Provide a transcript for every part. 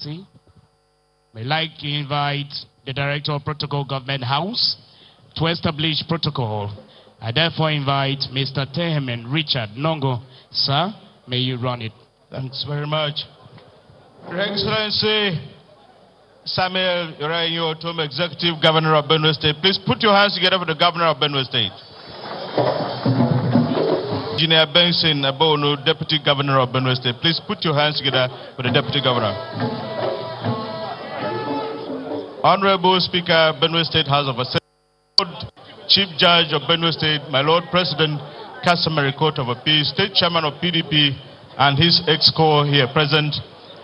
May like to invite the Director of Protocol Government House to establish protocol. I therefore invite Mr. Tehemen Richard Nongo. Sir, may you run it. Thanks very much. Your Excellency, Samuel Ortom, Executive Governor of Benue State. Please put your hands together for the Governor of Benue State. Engineer Benson Abono, Deputy Governor of Benue State. Please put your hands together for the Deputy Governor. Honorable Speaker, Benue State House of Assembly, Chief Judge of Benue State, my Lord President, Customary Court of Appeal, State Chairman of PDP, and his ex-co here present,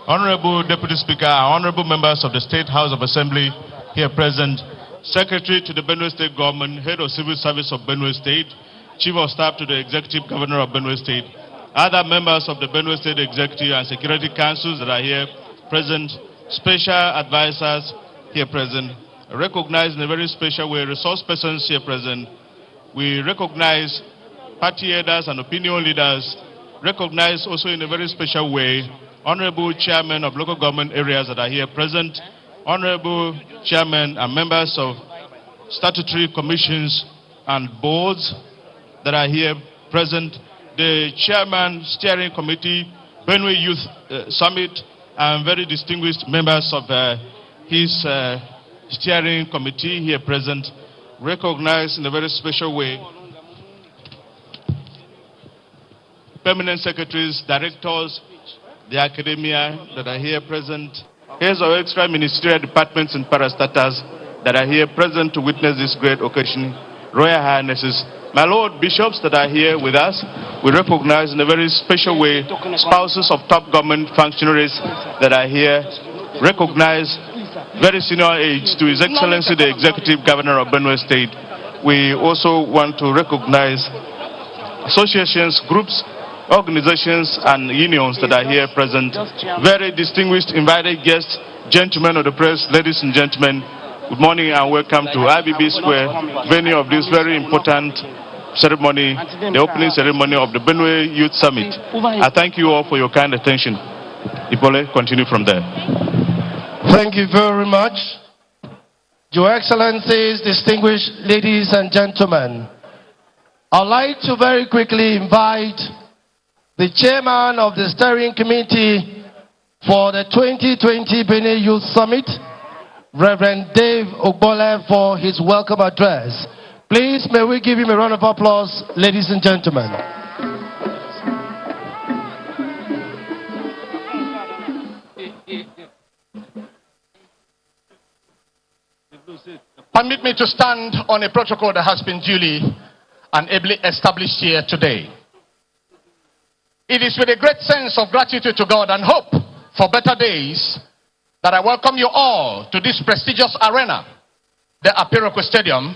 Honorable Deputy Speaker, and Honorable members of the State House of Assembly here present, Secretary to the Benue State Government, Head of Civil Service of Benue State, Chief of Staff to the Executive Governor of Benue State, other members of the Benue State Executive and Security Councils that are here present, special advisors here present, recognized in a very special way, resource persons here present. We recognize party headers and opinion leaders, recognize also in a very special way Honorable Chairmen of local government areas that are here present, Honorable Chairmen and members of statutory commissions and boards that are here present, the Chairman Steering Committee, Benue Youth Summit, and very distinguished members of his Steering Committee here present, recognized in a very special way permanent secretaries, directors, the academia that are here present, heads of extra ministerial departments and parastatals that are here present to witness this great occasion, Royal Highnesses, my Lord Bishops that are here with us. We recognize in a very special way spouses of top government functionaries that are here, recognize very senior age to His Excellency the Executive Governor of Benue State. We also want to recognize associations, groups, organizations and unions that are here present, very distinguished invited guests, gentlemen of the press, ladies and gentlemen, good morning and welcome to IBB Square, venue of this very important ceremony, the opening ceremony of the Benue Youth Summit. I thank you all for your kind attention. Ipole, continue from there. Thank you very much. Your Excellencies, distinguished ladies and gentlemen, I'd like to very quickly invite the Chairman of the Steering Committee for the 2020 Benue Youth Summit, Reverend Dave Ogbole, for his welcome address. Please, may we give him a round of applause, ladies and gentlemen. Permit me to stand on a protocol that has been duly and ably established here today. It is with a great sense of gratitude to God and hope for better days that I welcome you all to this prestigious arena, the Apiroko Stadium,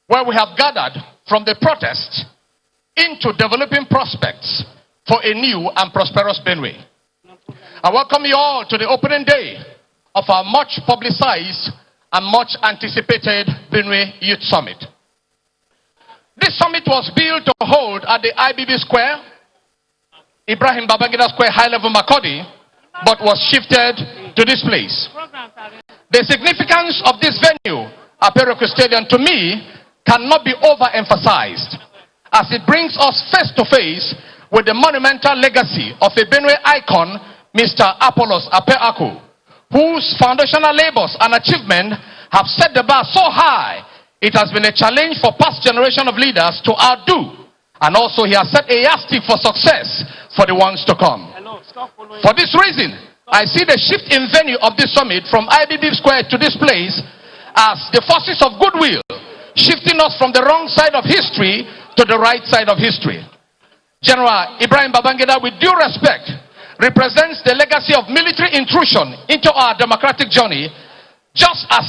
where we have gathered from the protest into developing prospects for a new and prosperous Benue. I welcome you all to the opening day of our much publicized and much anticipated Benue Youth Summit. This summit was built to hold at the IBB Square, Ibrahim Babangida Square, high-level Makodi, but was shifted to this place. The significance of this venue, Apiroko Stadium, to me, cannot be overemphasized, as it brings us face to face with the monumental legacy of a Benue icon, Mr. Apollos Ape-Aku, whose foundational labors and achievement have set the bar so high, it has been a challenge for past generation of leaders to outdo. And also he has set a yardstick for success for the ones to come. For this reason, I see the shift in venue of this summit from IBB Square to this place as the forces of goodwill, shifting us from the wrong side of history to the right side of history. General Ibrahim Babangida, with due respect, represents the legacy of military intrusion into our democratic journey, just as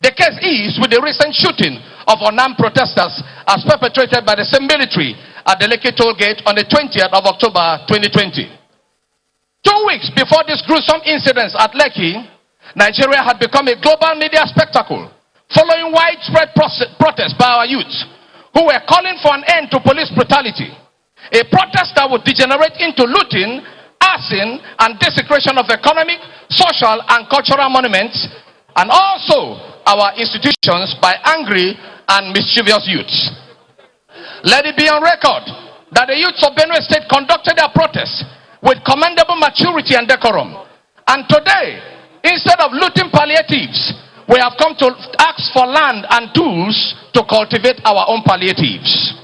the case is with the recent shooting of unarmed protesters as perpetrated by the same military at the Lekki toll gate on the 20th of October 2020. 2 weeks before these gruesome incidents at Lekki, Nigeria had become a global media spectacle, following widespread protests by our youth, who were calling for an end to police brutality. A protest that would degenerate into looting, arson and desecration of economic, social, and cultural monuments, and also our institutions by angry and mischievous youths. Let it be on record that the youths of Benue State conducted their protests with commendable maturity and decorum. And today, instead of looting palliatives, we have come to ask for land and tools to cultivate our own palliatives.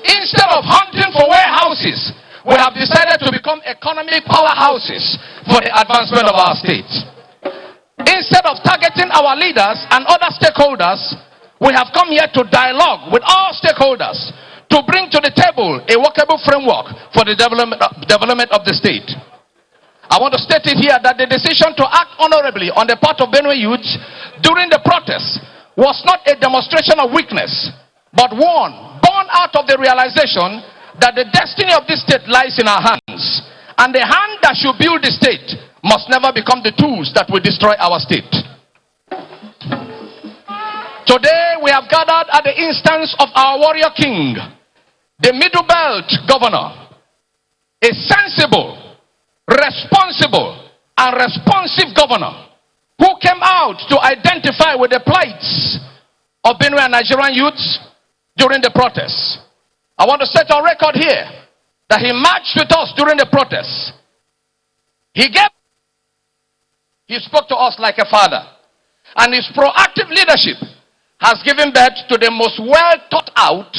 Instead of hunting for warehouses, we have decided to become economic powerhouses for the advancement of our state. Instead of targeting our leaders and other stakeholders, we have come here to dialogue with all stakeholders to bring to the table a workable framework for the development of the state. I want to state it here that the decision to act honorably on the part of Benue youth during the protest was not a demonstration of weakness, but one born out of the realization that the destiny of this state lies in our hands, and the hand that should build the state must never become the tools that will destroy our state. Today we have gathered at the instance of our warrior king, the Middle Belt governor, a sensible, responsible, and responsive governor who came out to identify with the plights of Benue and Nigerian youths during the protests. I want to set on record here that he marched with us during the protests. He spoke to us like a father, and his proactive leadership has given birth to the most well thought out,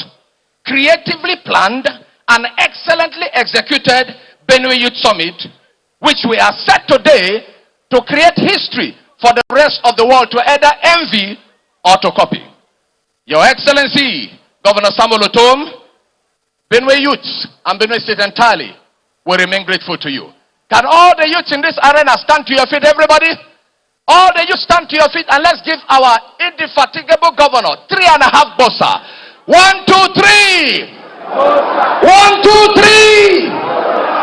creatively planned, and excellently executed Benue Youth Summit, which we are set today to create history for the rest of the world to either envy or to copy. Your Excellency, Governor Samuel Ortom, Benue youths and Benue State entirely will remain grateful to you. Can all the youths in this arena stand to your feet, everybody? All the youths stand to your feet, and let's give our indefatigable governor 3.5 bossa. 1, 2, 3. 1, 2, 3.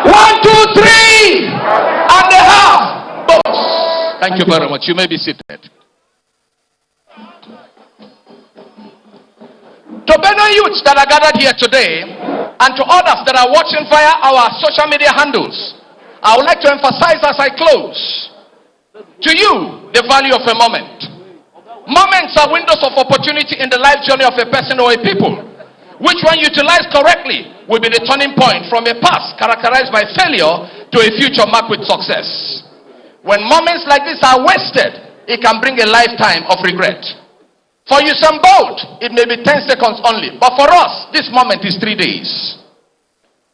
1, 2, 3. And a half boss. Thank you very much. You may be seated. To Benue youths that are gathered here today, and to others that are watching via our social media handles, I would like to emphasize as I close, to you, the value of a moment. Moments are windows of opportunity in the life journey of a person or a people, which when utilized correctly will be the turning point from a past characterized by failure to a future marked with success. When moments like this are wasted, it can bring a lifetime of regret. For you some bold, it may be 10 seconds only, but for us, this moment is 3 days.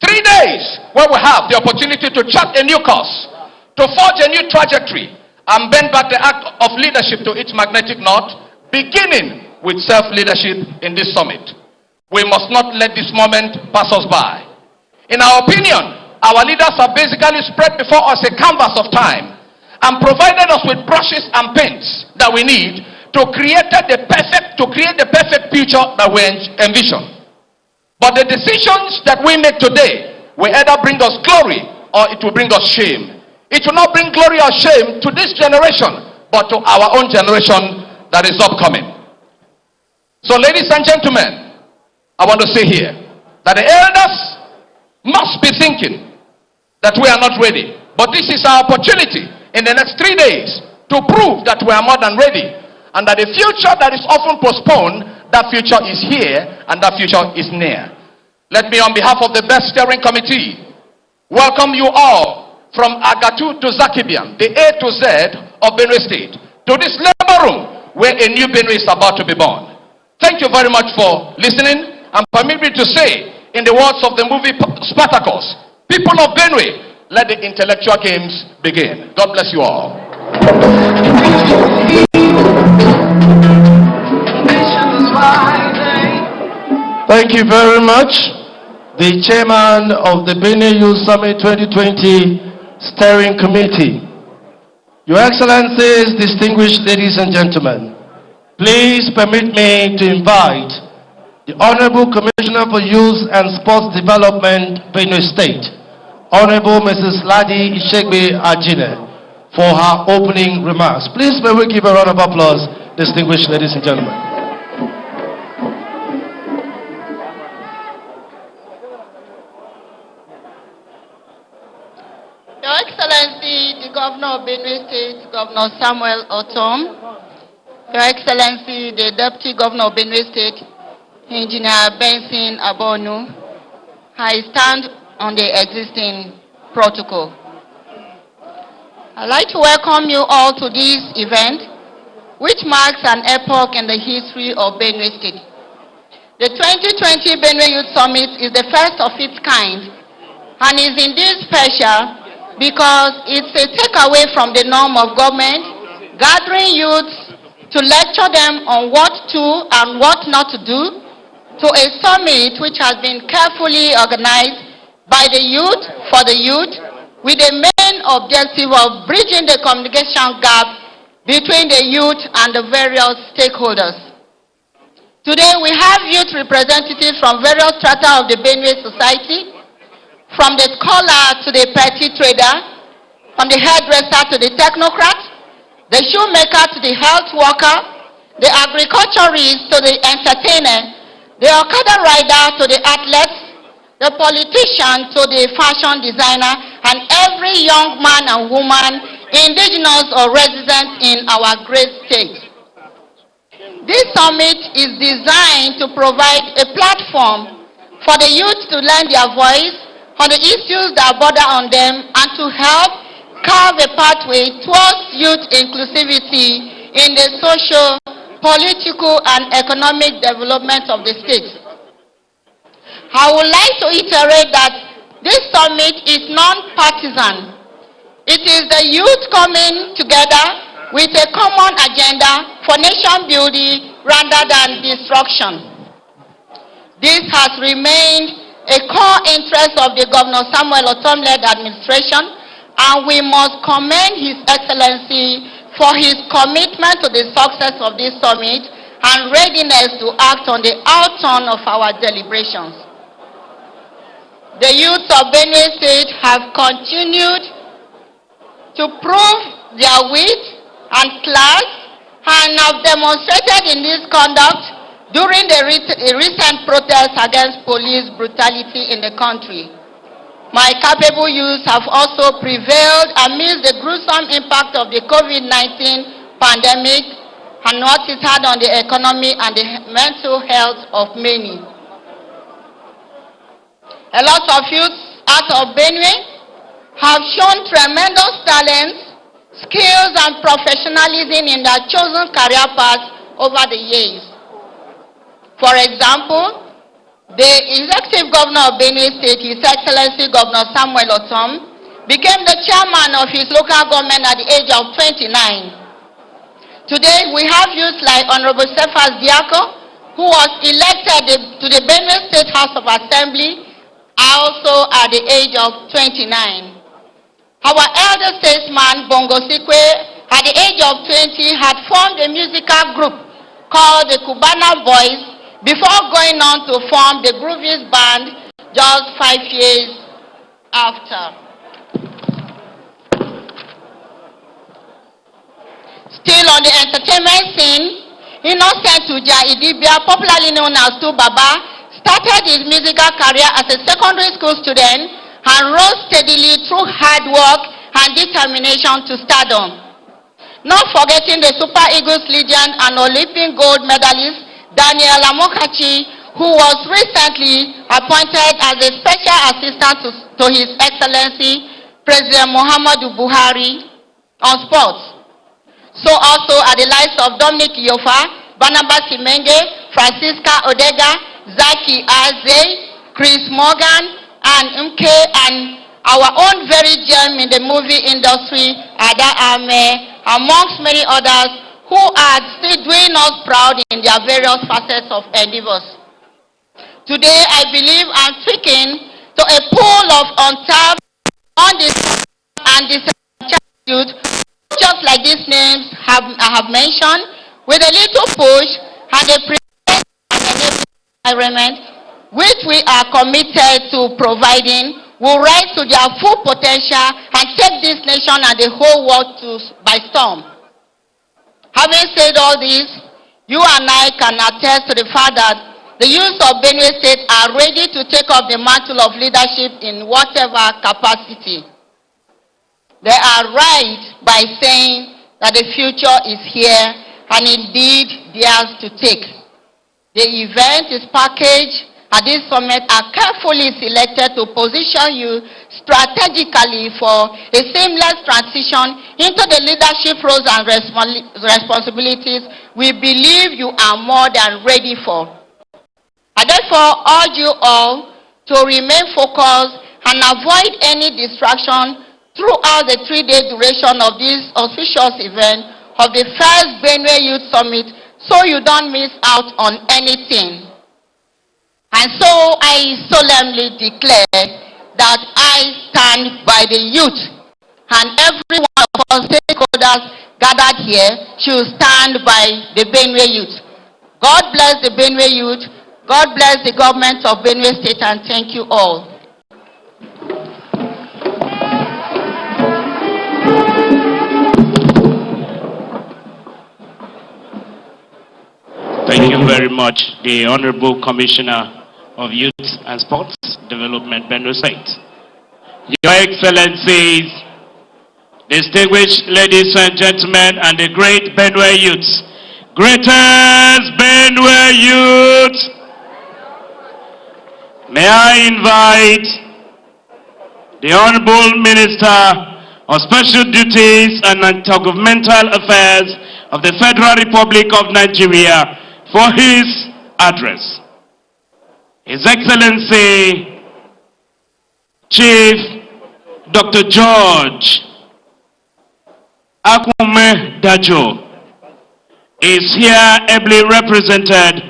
3 days where we have the opportunity to chart a new course, to forge a new trajectory, and bend back the act of leadership to its magnetic north, beginning with self-leadership in this summit. We must not let this moment pass us by. In our opinion, our leaders have basically spread before us a canvas of time and provided us with brushes and paints that we need to create the perfect future that we envision. But the decisions that we make today will either bring us glory or it will bring us shame. It will not bring glory or shame to this generation, but to our own generation that is upcoming. So ladies and gentlemen, I want to say here that the elders must be thinking that we are not ready. But this is our opportunity in the next 3 days to prove that we are more than ready, and that the future that is often postponed, that future is here and that future is near. Let me, on behalf of the best steering committee, welcome you all from Agatu to Zakibian, the A to Z of Benue State, to this labor room where a new Benue is about to be born. Thank you very much for listening, and permit me to say, in the words of the movie Spartacus, people of Benue, let the intellectual games begin. God bless you all. Thank you very much. The chairman of the Benue Youth Summit 2020 Steering Committee. Your Excellencies, distinguished ladies and gentlemen, please permit me to invite the Honorable Commissioner for Youth and Sports Development, Benue State, Honorable Mrs. Ladi Ishegbe Ajine, for her opening remarks. Please may we give a round of applause, distinguished ladies and gentlemen. Your Excellency, the Governor of Benue State, Governor Samuel Ortom, Your Excellency, the Deputy Governor of Benue State, Engineer Benson Abonu, I stand on the existing protocol. I'd like to welcome you all to this event, which marks an epoch in the history of Benue State. The 2020 Benue Youth Summit is the first of its kind and is indeed special because it's a takeaway from the norm of government, gathering youths to lecture them on what to and what not to do, to a summit which has been carefully organized by the youth for the youth, with the main objective of bridging the communication gap between the youth and the various stakeholders. Today we have youth representatives from various strata of the Benue society, from the scholar to the petty trader, from the hairdresser to the technocrat, the shoemaker to the health worker, the agriculturist to the entertainer, the Okada rider to the athletes, the politician to the fashion designer, and every young man and woman, indigenous or resident in our great state. This summit is designed to provide a platform for the youth to lend their voice on the issues that border on them and to help carve a pathway towards youth inclusivity in the social, political, and economic development of the state. I would like to iterate that this summit is non-partisan. It is the youth coming together with a common agenda for nation building rather than destruction. This has remained a core interest of the Governor Samuel Ortom-led administration, and we must commend His Excellency for his commitment to the success of this summit and readiness to act on the outcome of our deliberations. The youth of Benue State have continued to prove their wit and class and have demonstrated in this conduct during the recent protests against police brutality in the country. My capable youths have also prevailed amidst the gruesome impact of the COVID-19 pandemic and what it had on the economy and the mental health of many. A lot of youths out of Benue have shown tremendous talents, skills, and professionalism in their chosen career paths over the years. For example, the executive governor of Benue State, His Excellency Governor Samuel Ortom, became the chairman of his local government at the age of 29. Today, we have youths like Honorable Cephas Diako, who was elected to the Benue State House of Assembly, also at the age of 29. Our elder statesman, Bongo Sikwe, at the age of 20, had formed a musical group called the Cubana Boys, before going on to form the Groovies Band just 5 years after. Still on the entertainment scene, Innocent Uja Idibia, popularly known as Tu Baba, started his musical career as a secondary school student and rose steadily through hard work and determination to stardom. Not forgetting the Super Eagles legend and Olympic gold medalist, Daniel Amokachi, who was recently appointed as a special assistant to His Excellency President Muhammadu Buhari on sports. So also are the likes of Dominic Yofa, Barnabas Imenge, Francisca Odega, Zaki Aze, Chris Morgan, and Mk, and our own very gem in the movie industry, Ada Ame, amongst many others, who are still doing us proud in their various facets of endeavors. Today, I believe I'm speaking to a pool of untapped, undiscovered, and disenfranchised youth, just like these names I have mentioned, with a little push and a prepared and environment, which we are committed to providing, will rise to their full potential and take this nation and the whole world by storm. Having said all this, you and I can attest to the fact that the youth of Benue State are ready to take up the mantle of leadership in whatever capacity. They are right by saying that the future is here and indeed theirs to take. The event is packaged and this summit are carefully selected to position you strategically for a seamless transition into the leadership roles and responsibilities we believe you are more than ready for. I therefore urge you all to remain focused and avoid any distraction throughout the 3-day duration of this auspicious event of the first Benue Youth Summit, so you don't miss out on anything. And so I solemnly declare that I stand by the youth, and every one of us stakeholders gathered here should stand by the Benue youth. God bless the Benue youth. God bless the government of Benue State, and thank you all. Thank you very much, the Honorable Commissioner of Youth and Sports Development, Benue State. Your Excellencies, distinguished ladies and gentlemen, and the great Benue youths. Greatest Benue youth! May I invite the Honorable Minister of Special Duties and Intergovernmental Affairs of the Federal Republic of Nigeria for his address. His Excellency, Chief Dr. George Akume Dajo is here ably represented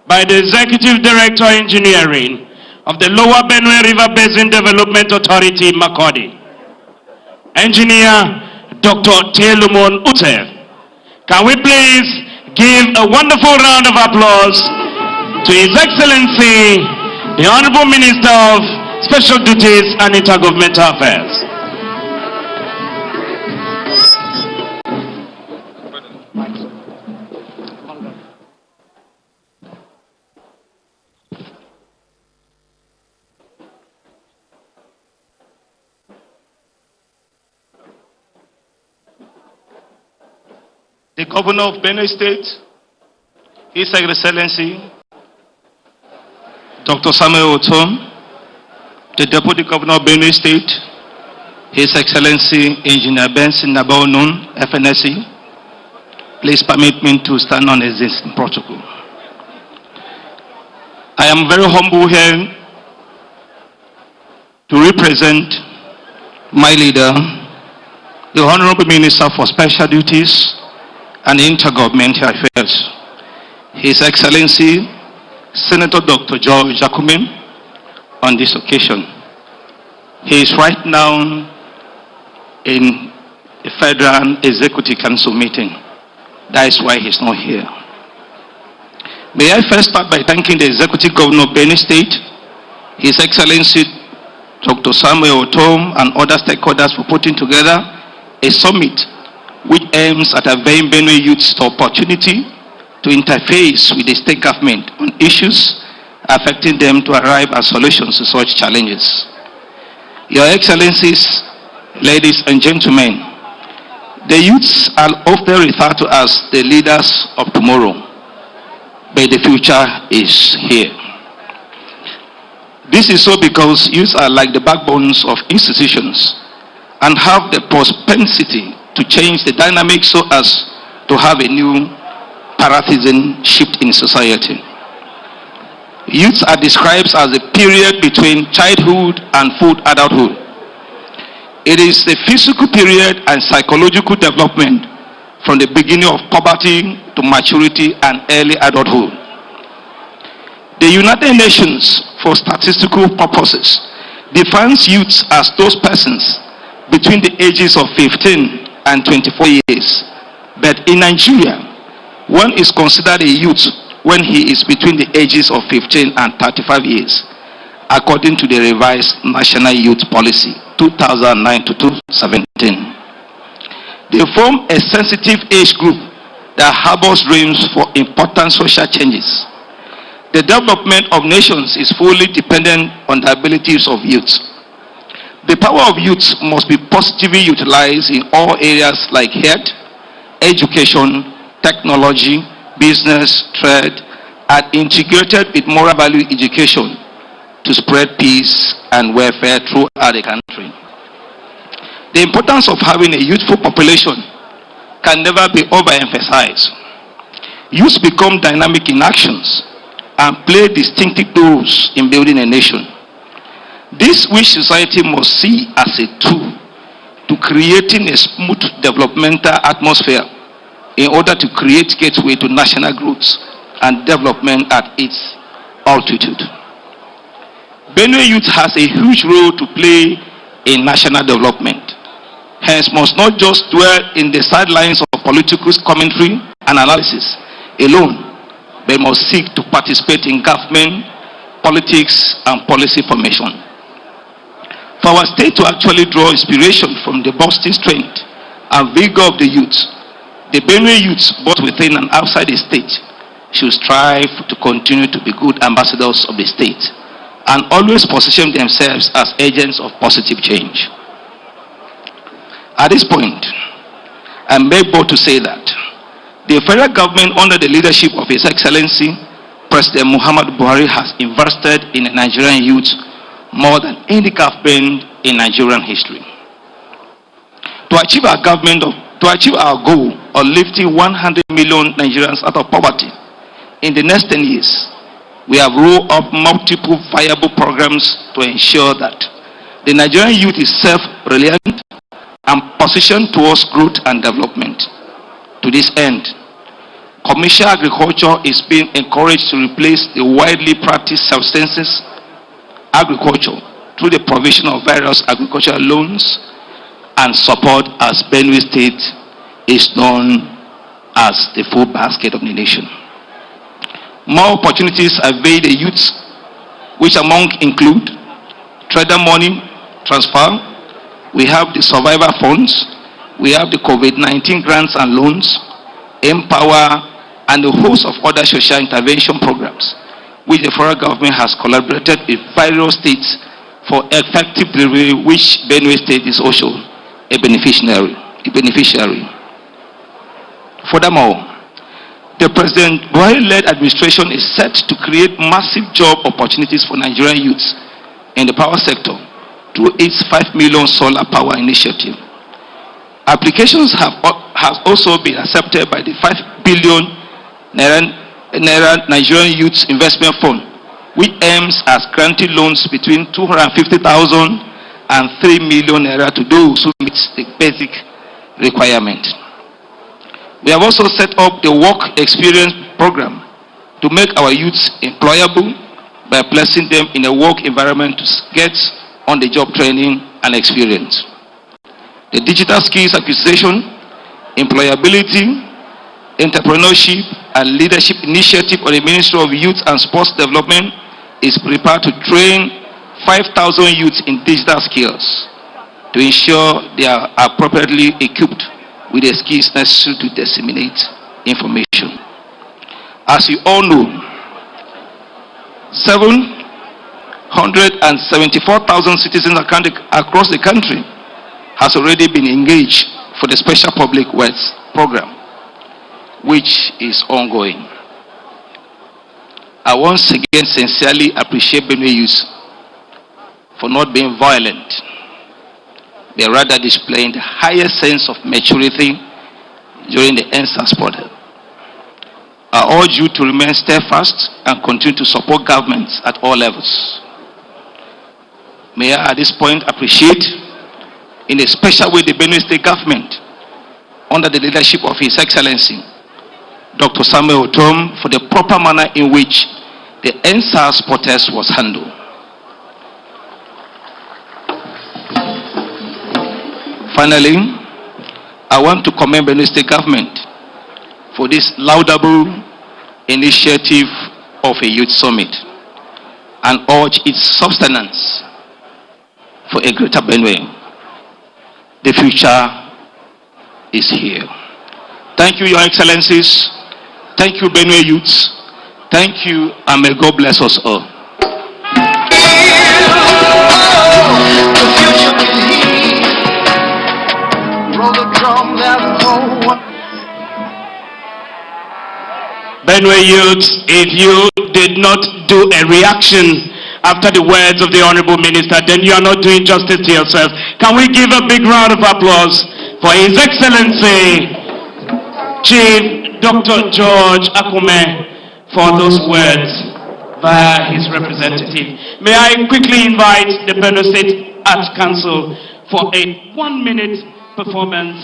by the Executive Director Engineering of the Lower Benue River Basin Development Authority, Makurdi, Engineer Dr. Telumon Utef. Can we please give a wonderful round of applause to His Excellency, the Honorable Minister of Special Duties and Intergovernmental Affairs. The Governor of Benue State, His Excellency, Dr. Samuel Ortom, the Deputy Governor of Benue State, His Excellency Engineer Benson Nabaonun, FNSE, please permit me to stand on existing protocol. I am very humble here to represent my leader, the Honorable Minister for Special Duties and Intergovernmental Affairs, His Excellency Senator Dr. George Akume, on this occasion. He is right now in the Federal Executive Council meeting. That is why he is not here. May I first start by thanking the Executive Governor of Benue State, His Excellency Dr. Samuel Ortom, and other stakeholders for putting together a summit which aims at availing Benue youths the opportunity to interface with the state government on issues affecting them to arrive at solutions to such challenges. Your Excellencies, ladies and gentlemen, the youths are often referred to as the leaders of tomorrow, but the future is here. This is so because youths are like the backbones of institutions and have the propensity to change the dynamics so as to have a new paradigm shift in society. Youth are described as a period between childhood and full adulthood. It is the physical period and psychological development from the beginning of puberty to maturity and early adulthood. The United Nations, for statistical purposes, defines youths as those persons between the ages of 15 and 24 years. But in Nigeria, one is considered a youth when he is between the ages of 15 and 35 years, according to the revised National Youth Policy 2009 to 2017. They form a sensitive age group that harbors dreams for important social changes. The development of nations is fully dependent on the abilities of youth. The power of youth must be positively utilized in all areas like health, education, technology, business, trade, and integrated with moral value education to spread peace and welfare throughout the country. The importance of having a youthful population can never be overemphasized. Youth become dynamic in actions and play distinctive roles in building a nation. This which society must see as a tool to creating a smooth developmental atmosphere in order to create gateway to national growth and development at its altitude. Benue youth has a huge role to play in national development. Hence, must not just dwell in the sidelines of political commentary and analysis alone, but must seek to participate in government, politics, and policy formation. For our state to actually draw inspiration from the boasting strength and vigor of the youth, the Benue youths, both within and outside the state, should strive to continue to be good ambassadors of the state and always position themselves as agents of positive change. At this point, I am bold to say that the federal government, under the leadership of His Excellency President Muhammadu Buhari, has invested in the Nigerian youth more than any government in Nigerian history. To achieve our goal of lifting 100 million Nigerians out of poverty in the next 10 years, we have rolled up multiple viable programs to ensure that the Nigerian youth is self-reliant and positioned towards growth and development. To this end, commercial agriculture is being encouraged to replace the widely practiced subsistence agriculture through the provision of various agricultural loans and support, as Benue State is known as the food basket of the nation. More opportunities avail the youths, which among include trader money transfer, we have the survivor funds, we have the COVID-19 grants and loans, Empower, and a host of other social intervention programs, which the federal government has collaborated with various states for effective delivery, which Benue State is also a beneficiary. Furthermore, the President Buhari-led administration is set to create massive job opportunities for Nigerian youths in the power sector through its 5 million solar power initiative. Applications have also been accepted by the 5 billion Naira Nigerian Youth Investment Fund, which aims at granting loans between 250,000 and 3 million Naira to those who meet the basic requirement. We have also set up the work experience program to make our youths employable by placing them in a work environment to get on-the-job training and experience. The digital skills acquisition, employability, entrepreneurship, and leadership initiative of the Ministry of Youth and Sports Development is prepared to train 5,000 youths in digital skills to ensure they are appropriately equipped with the skills necessary to disseminate information. As you all know, 774,000 citizens across the country has already been engaged for the Special Public Works Program, which is ongoing. I once again sincerely appreciate Benue youth for not being violent, but rather displaying the highest sense of maturity during the EndSARS protest. I urge you to remain steadfast and continue to support governments at all levels. May I at this point appreciate in a special way the Benue State government under the leadership of His Excellency Dr. Samuel Ortom for the proper manner in which the EndSARS protest was handled. Finally, I want to commend Benue State government for this laudable initiative of a youth summit and urge its sustenance for a greater Benue. The future is here. Thank you, Your Excellencies. Thank you, Benue youths. Thank you, and may God bless us all. Benue youths, if you did not do a reaction after the words of the Honorable Minister, then you are not doing justice to yourself. Can we give a big round of applause for His Excellency Chief Dr. George Akume for those words via his representative. May I quickly invite the Benue State Arts Council for a 1-minute performance.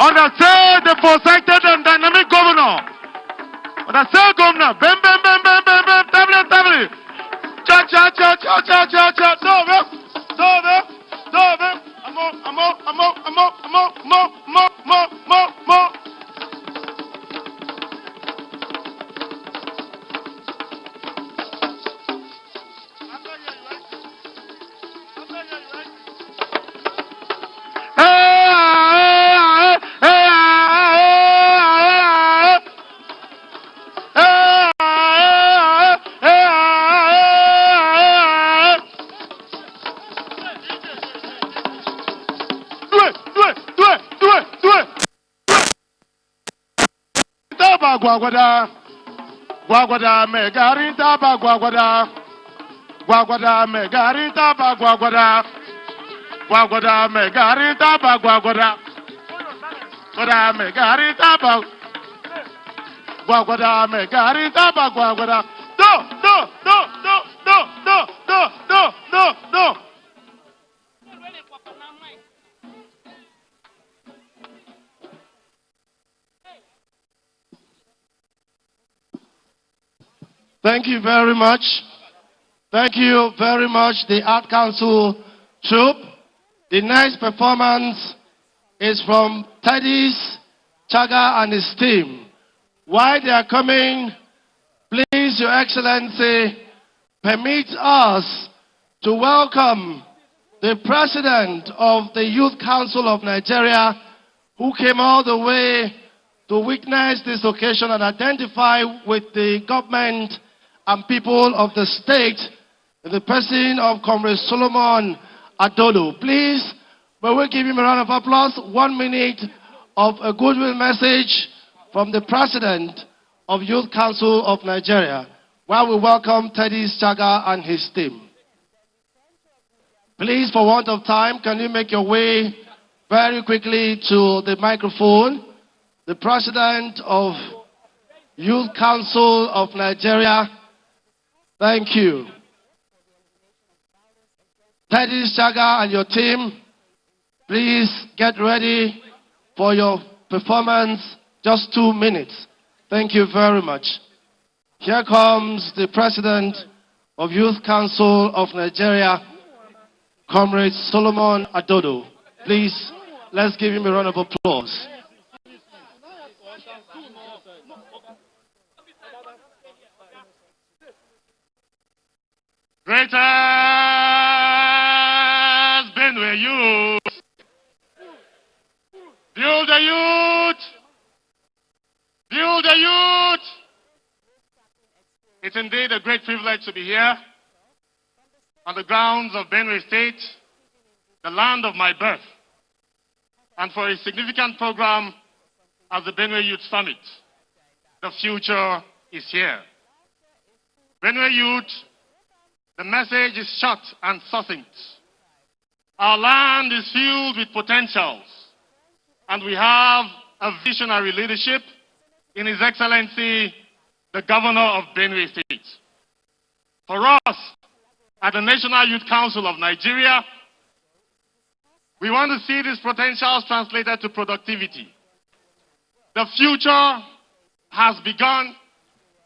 Understand the foresighted and dynamic governor. Understand governor. Bam, bam, bam, bam, bam, bam, tablet, tablet. Cha, cha, cha, cha, cha, cha, cha. Dove, dove, dove. Mo. Guaguada megarinta ba guaguada megarinta ba guaguada megarinta ba guaguada megarinta ba guaguada do. Thank you very much. Thank you very much, the Art Council troupe. The next performance is from Teddy's Chaga and his team. While they are coming, please, Your Excellency, permit us to welcome the President of the Youth Council of Nigeria, who came all the way to witness this occasion and identify with the government and people of the state in the person of Comrade Solomon Adodo. Please, may we give him a round of applause. 1 minute of a goodwill message from the President of Youth Council of Nigeria, while we welcome Teddy Chaga and his team. Please, for want of time, can you make your way very quickly to the microphone? The President of Youth Council of Nigeria, thank you. Teddy Chaga and your team, please get ready for your performance. Just 2 minutes. Thank you very much. Here comes the President of Youth Council of Nigeria, Comrade Solomon Adodo. Please, let's give him a round of applause. Greatest Benue youth, build the youth, build the youth. It's indeed a great privilege to be here on the grounds of Benue State, the land of my birth, and for a significant program as the Benue Youth Summit. The future is here. Benue Youth, the message is short and succinct. Our land is filled with potentials, and we have a visionary leadership in His Excellency, the Governor of Benue State. For us, at the National Youth Council of Nigeria, we want to see these potentials translated to productivity. The future has begun.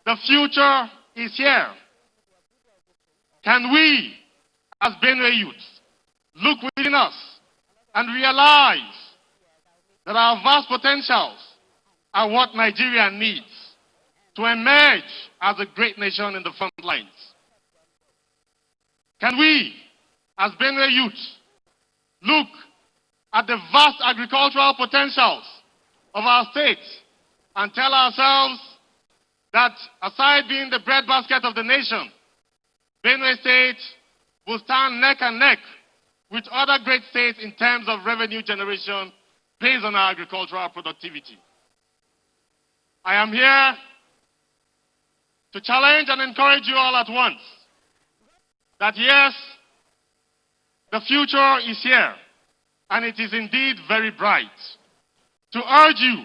The future is here. Can we, as Benue youth, look within us and realize that our vast potentials are what Nigeria needs to emerge as a great nation in the front lines? Can we, as Benue youth, look at the vast agricultural potentials of our state and tell ourselves that aside being the breadbasket of the nation, Benue State will stand neck and neck with other great states in terms of revenue generation based on our agricultural productivity? I am here to challenge and encourage you all at once that yes, the future is here, and it is indeed very bright. To urge you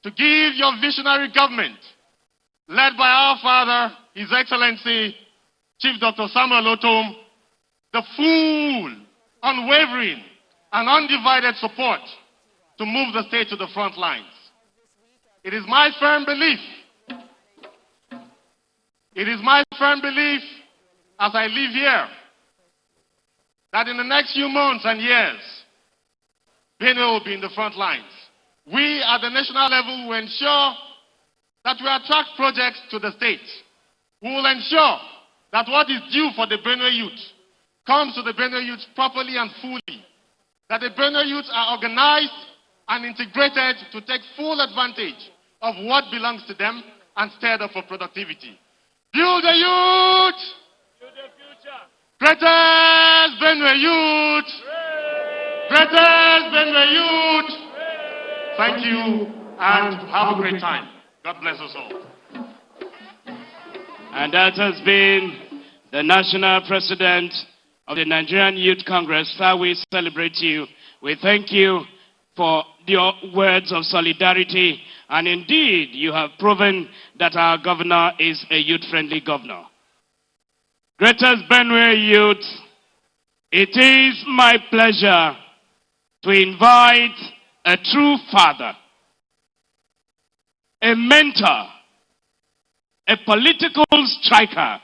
to give your visionary government, led by our father, His Excellency, Chief Dr. Samuel Ortom, the full, unwavering, and undivided support to move the state to the front lines. It is my firm belief, as I live here, that in the next few months and years, Benue will be in the front lines. We at the national level will ensure that we attract projects to the state. We will ensure that what is due for the Benue youth comes to the Benue youth properly and fully. That the Benue youth are organized and integrated to take full advantage of what belongs to them and stirred up for productivity. Build the youth! Build the future! Greatest Benue youth! Greatest Benue youth! Thank you and have a great time. God bless us all. And that has been the National President of the Nigerian Youth Congress. Sir, we celebrate you. We thank you for your words of solidarity. And indeed, you have proven that our governor is a youth-friendly governor. Greatest Benue youth, it is my pleasure to invite a true father, a mentor, a political striker,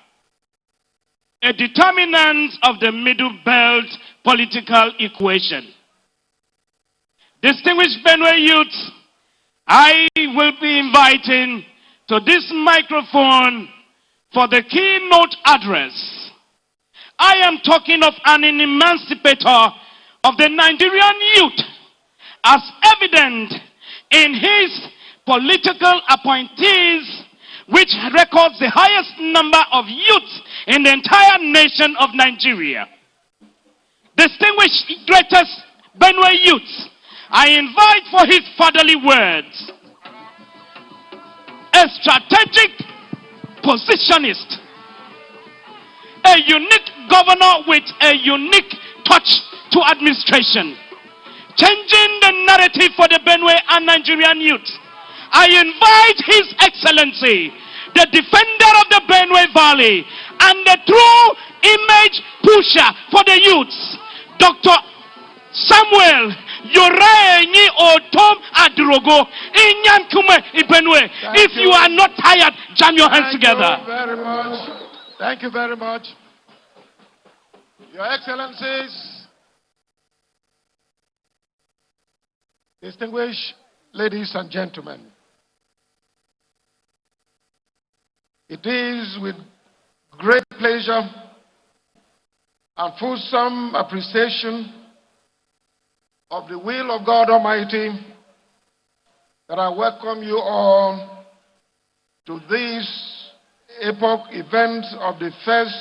a determinant of the Middle Belt political equation. Distinguished Benue youth, I will be inviting to this microphone for the keynote address. I am talking of an emancipator of the Nigerian youth, as evident in his political appointees which records the highest number of youths in the entire nation of Nigeria. Distinguished greatest Benue youths, I invite for his fatherly words, a strategic positionist, a unique governor with a unique touch to administration, changing the narrative for the Benue and Nigerian youth. I invite His Excellency, the defender of the Benue Valley and the true image pusher for the youths, Dr. Samuel Yoraenyi Ortom Adrogo Inyankume Benue. If you are not tired, jam your hands together. Thank you very much. Thank you very much. Your Excellencies, distinguished ladies and gentlemen, it is with great pleasure and fulsome appreciation of the will of God Almighty that I welcome you all to this epoch event of the first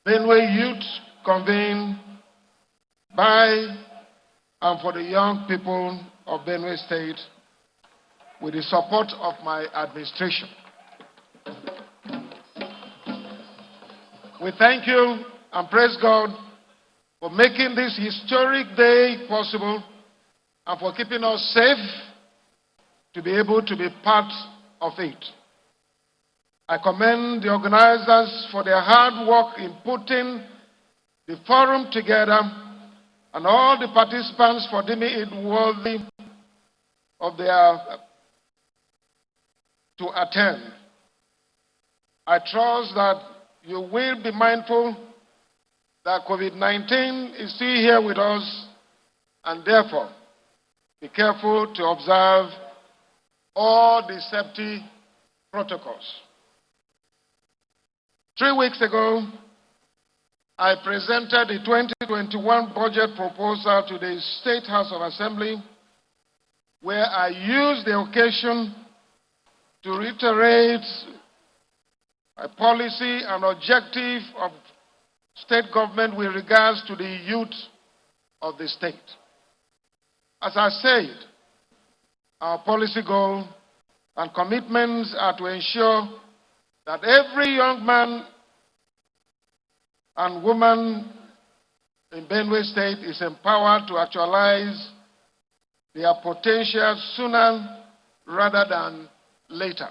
Benue Youth convened by and for the young people of Benue State with the support of my administration. We thank you and praise God for making this historic day possible and for keeping us safe to be able to be part of it. I commend the organizers for their hard work in putting the forum together and all the participants for deeming it worthy of to attend. I trust that you will be mindful that COVID-19 is still here with us, and therefore be careful to observe all the safety protocols. 3 weeks ago, I presented the 2021 budget proposal to the State House of Assembly, where I used the occasion to reiterate a policy and objective of state government with regards to the youth of the state. As I said, our policy goal and commitments are to ensure that every young man and woman in Benue State is empowered to actualize their potential sooner rather than later.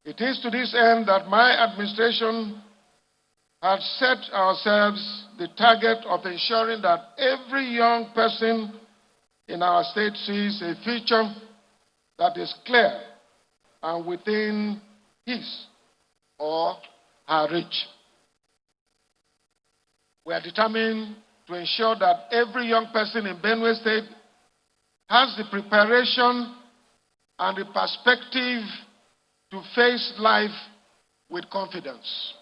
It is to this end that my administration has set ourselves the target of ensuring that every young person in our state sees a future that is clear and within his or her reach. We are determined to ensure that every young person in Benue State has the preparation and the perspective to face life with confidence,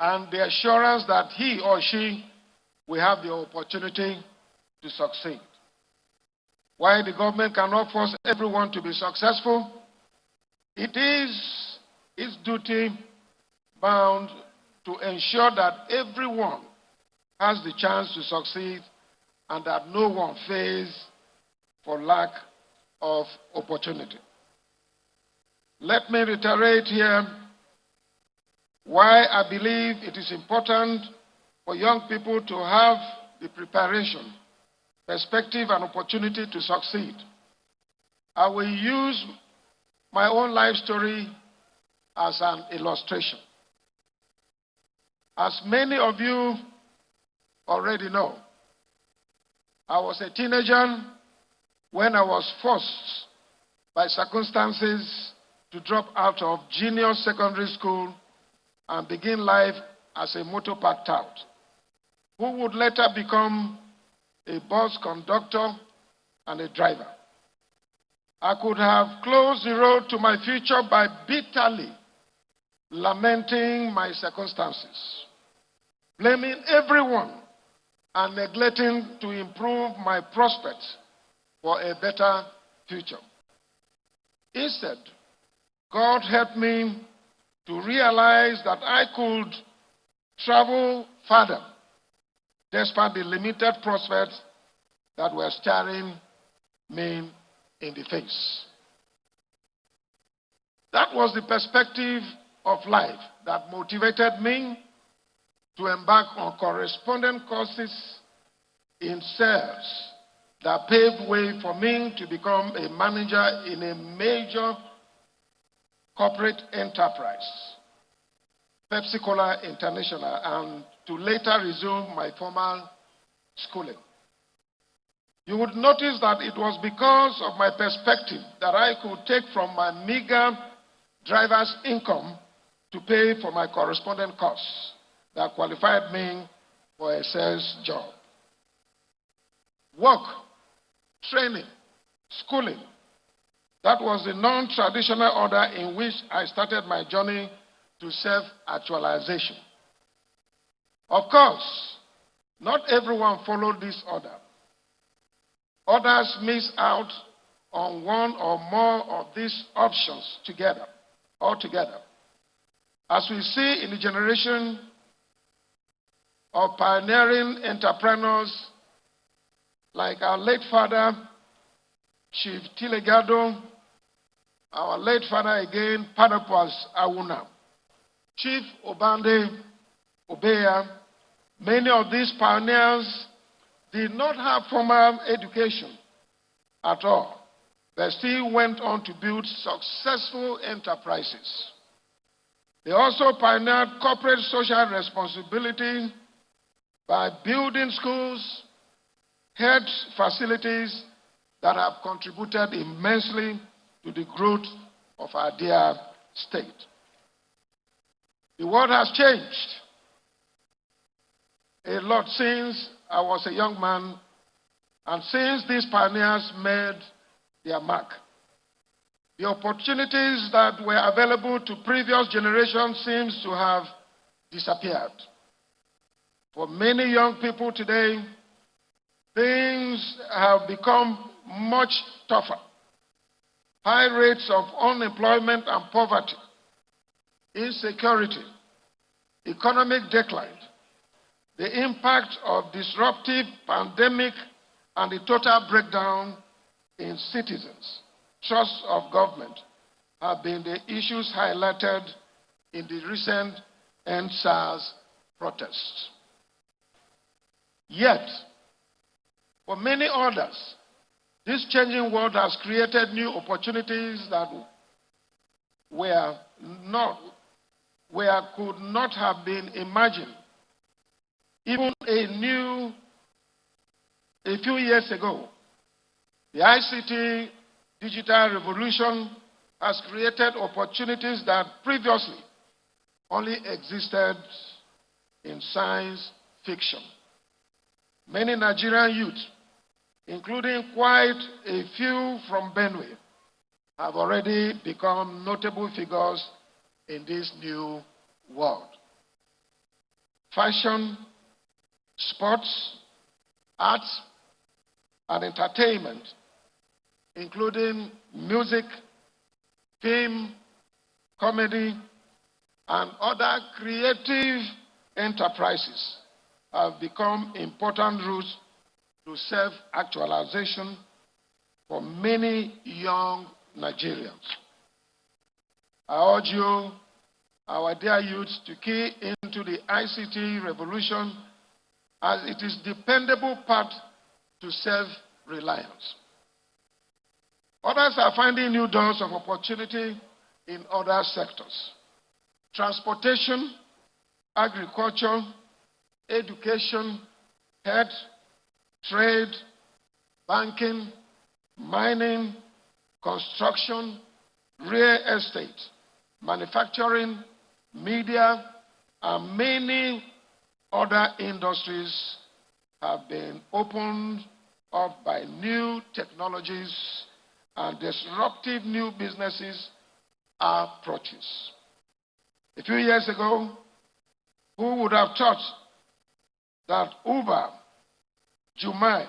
and the assurance that he or she will have the opportunity to succeed. While the government cannot force everyone to be successful, it is its duty bound to ensure that everyone has the chance to succeed and that no one fails for lack of opportunity. Let me reiterate here why I believe it is important for young people to have the preparation, perspective, and opportunity to succeed. I will use my own life story as an illustration. As many of you already know, I was a teenager when I was forced by circumstances to drop out of junior secondary school and begin life as a motor park tout, who would later become a bus conductor and a driver. I could have closed the road to my future by bitterly lamenting my circumstances, blaming everyone, and neglecting to improve my prospects for a better future. Instead, God helped me to realize that I could travel further despite the limited prospects that were staring me in the face. That was the perspective of life that motivated me to embark on corresponding courses in sales that paved way for me to become a manager in a major corporate enterprise, Pepsi Cola International, and to later resume my formal schooling. You would notice that it was because of my perspective that I could take from my meager driver's income to pay for my corresponding course that qualified me for a sales job. Work, training, schooling, that was the non-traditional order in which I started my journey to self-actualization. Of course, not everyone followed this order. Others miss out on one or more of these options altogether. As we see in the generation of pioneering entrepreneurs like our late father, Chief Tilegado, our late father again, Padapas Awuna, Chief Obande Obeya, many of these pioneers did not have formal education at all, but still went on to build successful enterprises. They also pioneered corporate social responsibility by building schools, health facilities that have contributed immensely to the growth of our dear state. The world has changed a lot since I was a young man and since these pioneers made their mark. The opportunities that were available to previous generations seems to have disappeared. For many young people today, things have become much tougher. High rates of unemployment and poverty, insecurity, economic decline, the impact of disruptive pandemic, and the total breakdown in citizens' trust of government have been the issues highlighted in the recent EndSARS protests. Yet, for many others, this changing world has created new opportunities that could not have been imagined even a few years ago. The ICT digital revolution has created opportunities that previously only existed in science fiction. Many Nigerian youth, including quite a few from Benue, have already become notable figures in this new world. Fashion, sports, arts, and entertainment, including music, film, comedy, and other creative enterprises, have become important routes to self-actualization for many young Nigerians. I urge you, our dear youths, to key into the ICT revolution as it is a dependable path to self-reliance. Others are finding new doors of opportunity in other sectors. Transportation, agriculture, education, health, trade, banking, mining, construction, real estate, manufacturing, media, and many other industries have been opened up by new technologies and disruptive new businesses approaches. A few years ago, who would have thought that Uber, Jumai,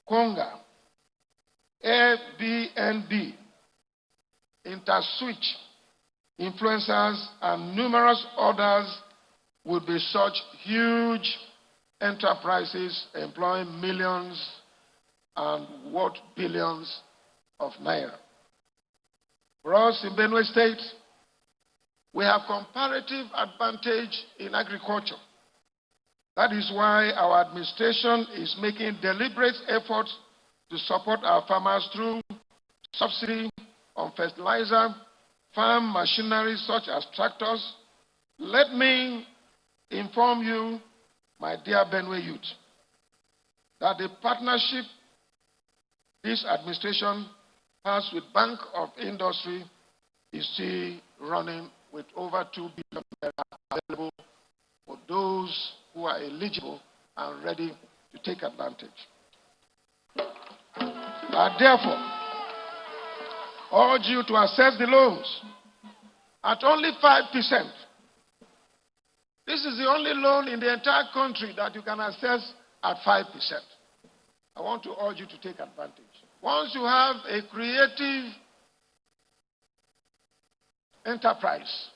Konga, Airbnb, InterSwitch, influencers, and numerous others will be such huge enterprises employing millions and worth billions of naira. For us in Benue State, we have comparative advantage in agriculture. That is why our administration is making deliberate efforts to support our farmers through subsidy on fertilizer, farm machinery such as tractors. Let me inform you, my dear Benue youth, that the partnership this administration has with Bank of Industry is still running with over 2 billion available for those who are eligible and ready to take advantage. I therefore urge you to assess the loans at only 5%. This is the only loan in the entire country that you can assess at 5%. I want to urge you to take advantage. Once you have a creative enterprise,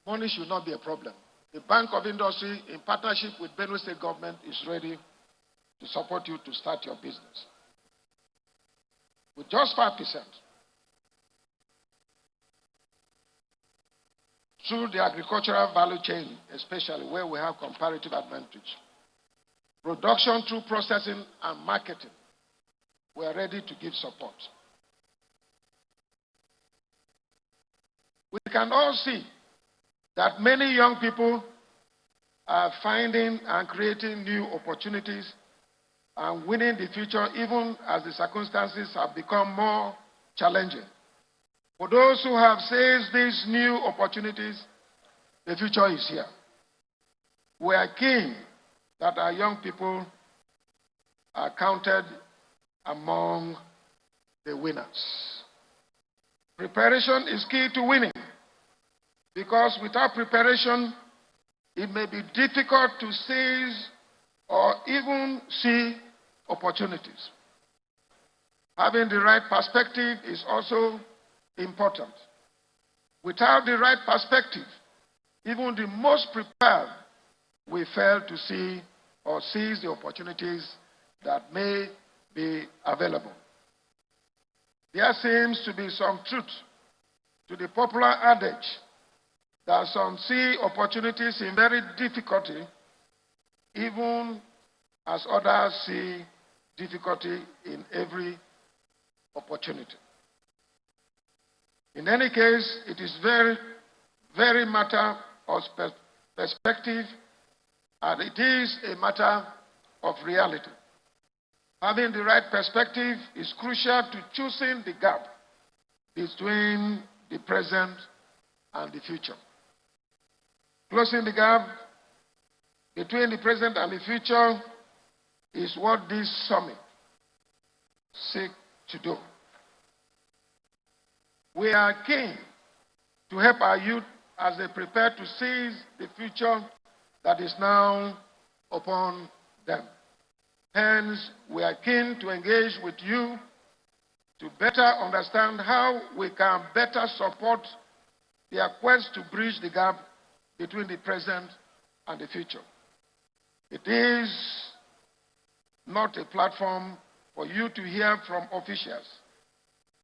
money should not be a problem. The Bank of Industry, in partnership with Benue State government, is ready to support you to start your business. With just 5%. Through the agricultural value chain, especially where we have comparative advantage. Production through processing and marketing, we are ready to give support. We can all see that many young people are finding and creating new opportunities and winning the future even as the circumstances have become more challenging. For those who have seized these new opportunities, the future is here. We are keen that our young people are counted among the winners. Preparation is key to winning, because without preparation, it may be difficult to seize or even see opportunities. Having the right perspective is also important. Without the right perspective, even the most prepared will fail to see or seize the opportunities that may be available. There seems to be some truth to the popular adage that some see opportunities in very difficulty, even as others see difficulty in every opportunity. In any case, it is very matter of perspective, and it is a matter of reality. Having the right perspective is crucial to choosing the gap between the present and the future. Closing the gap between the present and the future is what this summit seeks to do. We are keen to help our youth as they prepare to seize the future that is now upon them. Hence, we are keen to engage with you to better understand how we can better support their quest to bridge the gap between the present and the future. It is not a platform for you to hear from officials.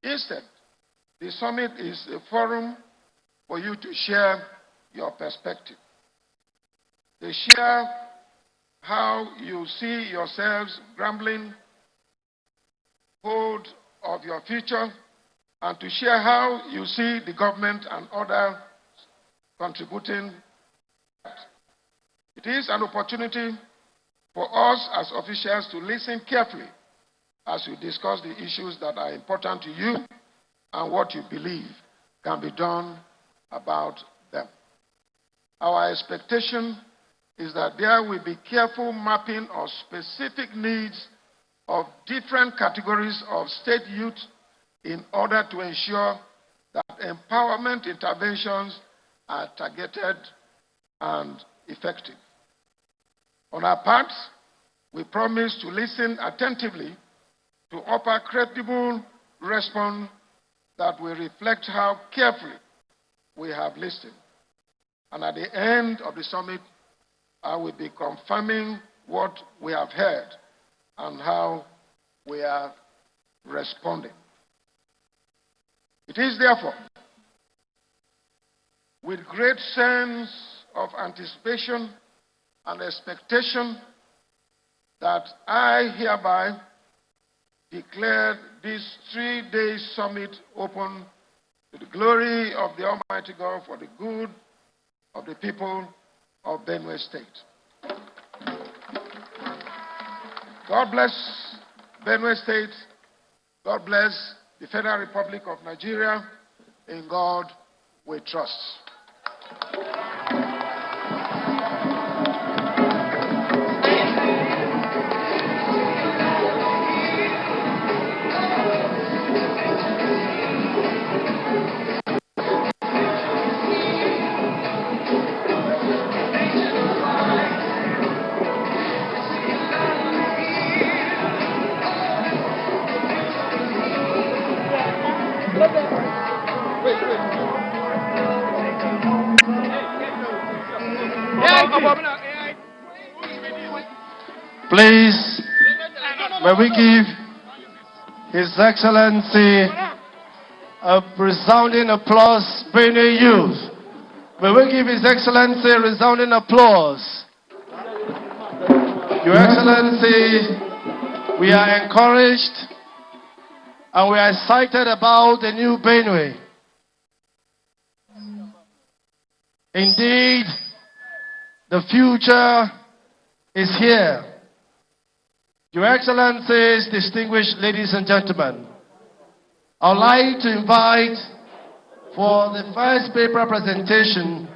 Instead, the summit is a forum for you to share your perspective. To share how you see yourselves grappling hold of your future, and to share how you see the government and others contributing. It is an opportunity for us as officials to listen carefully as we discuss the issues that are important to you and what you believe can be done about them. Our expectation is that there will be careful mapping of specific needs of different categories of state youth in order to ensure that empowerment interventions are targeted and effective. On our part, we promise to listen attentively to offer credible response that we reflect how carefully we have listened. And at the end of the summit, I will be confirming what we have heard and how we are responding. It is therefore with great sense of anticipation and expectation that I hereby declare this 3-day summit open to the glory of the Almighty God for the good of the people of Benue State. God bless Benue State. God bless the Federal Republic of Nigeria. In God we trust. Please, may we give His Excellency a resounding applause, Benue youth. May we give His Excellency a resounding applause. Your Excellency, we are encouraged and we are excited about the new Benue. Indeed, the future is here. Your Excellencies, distinguished ladies and gentlemen, I would like to invite for the first paper presentation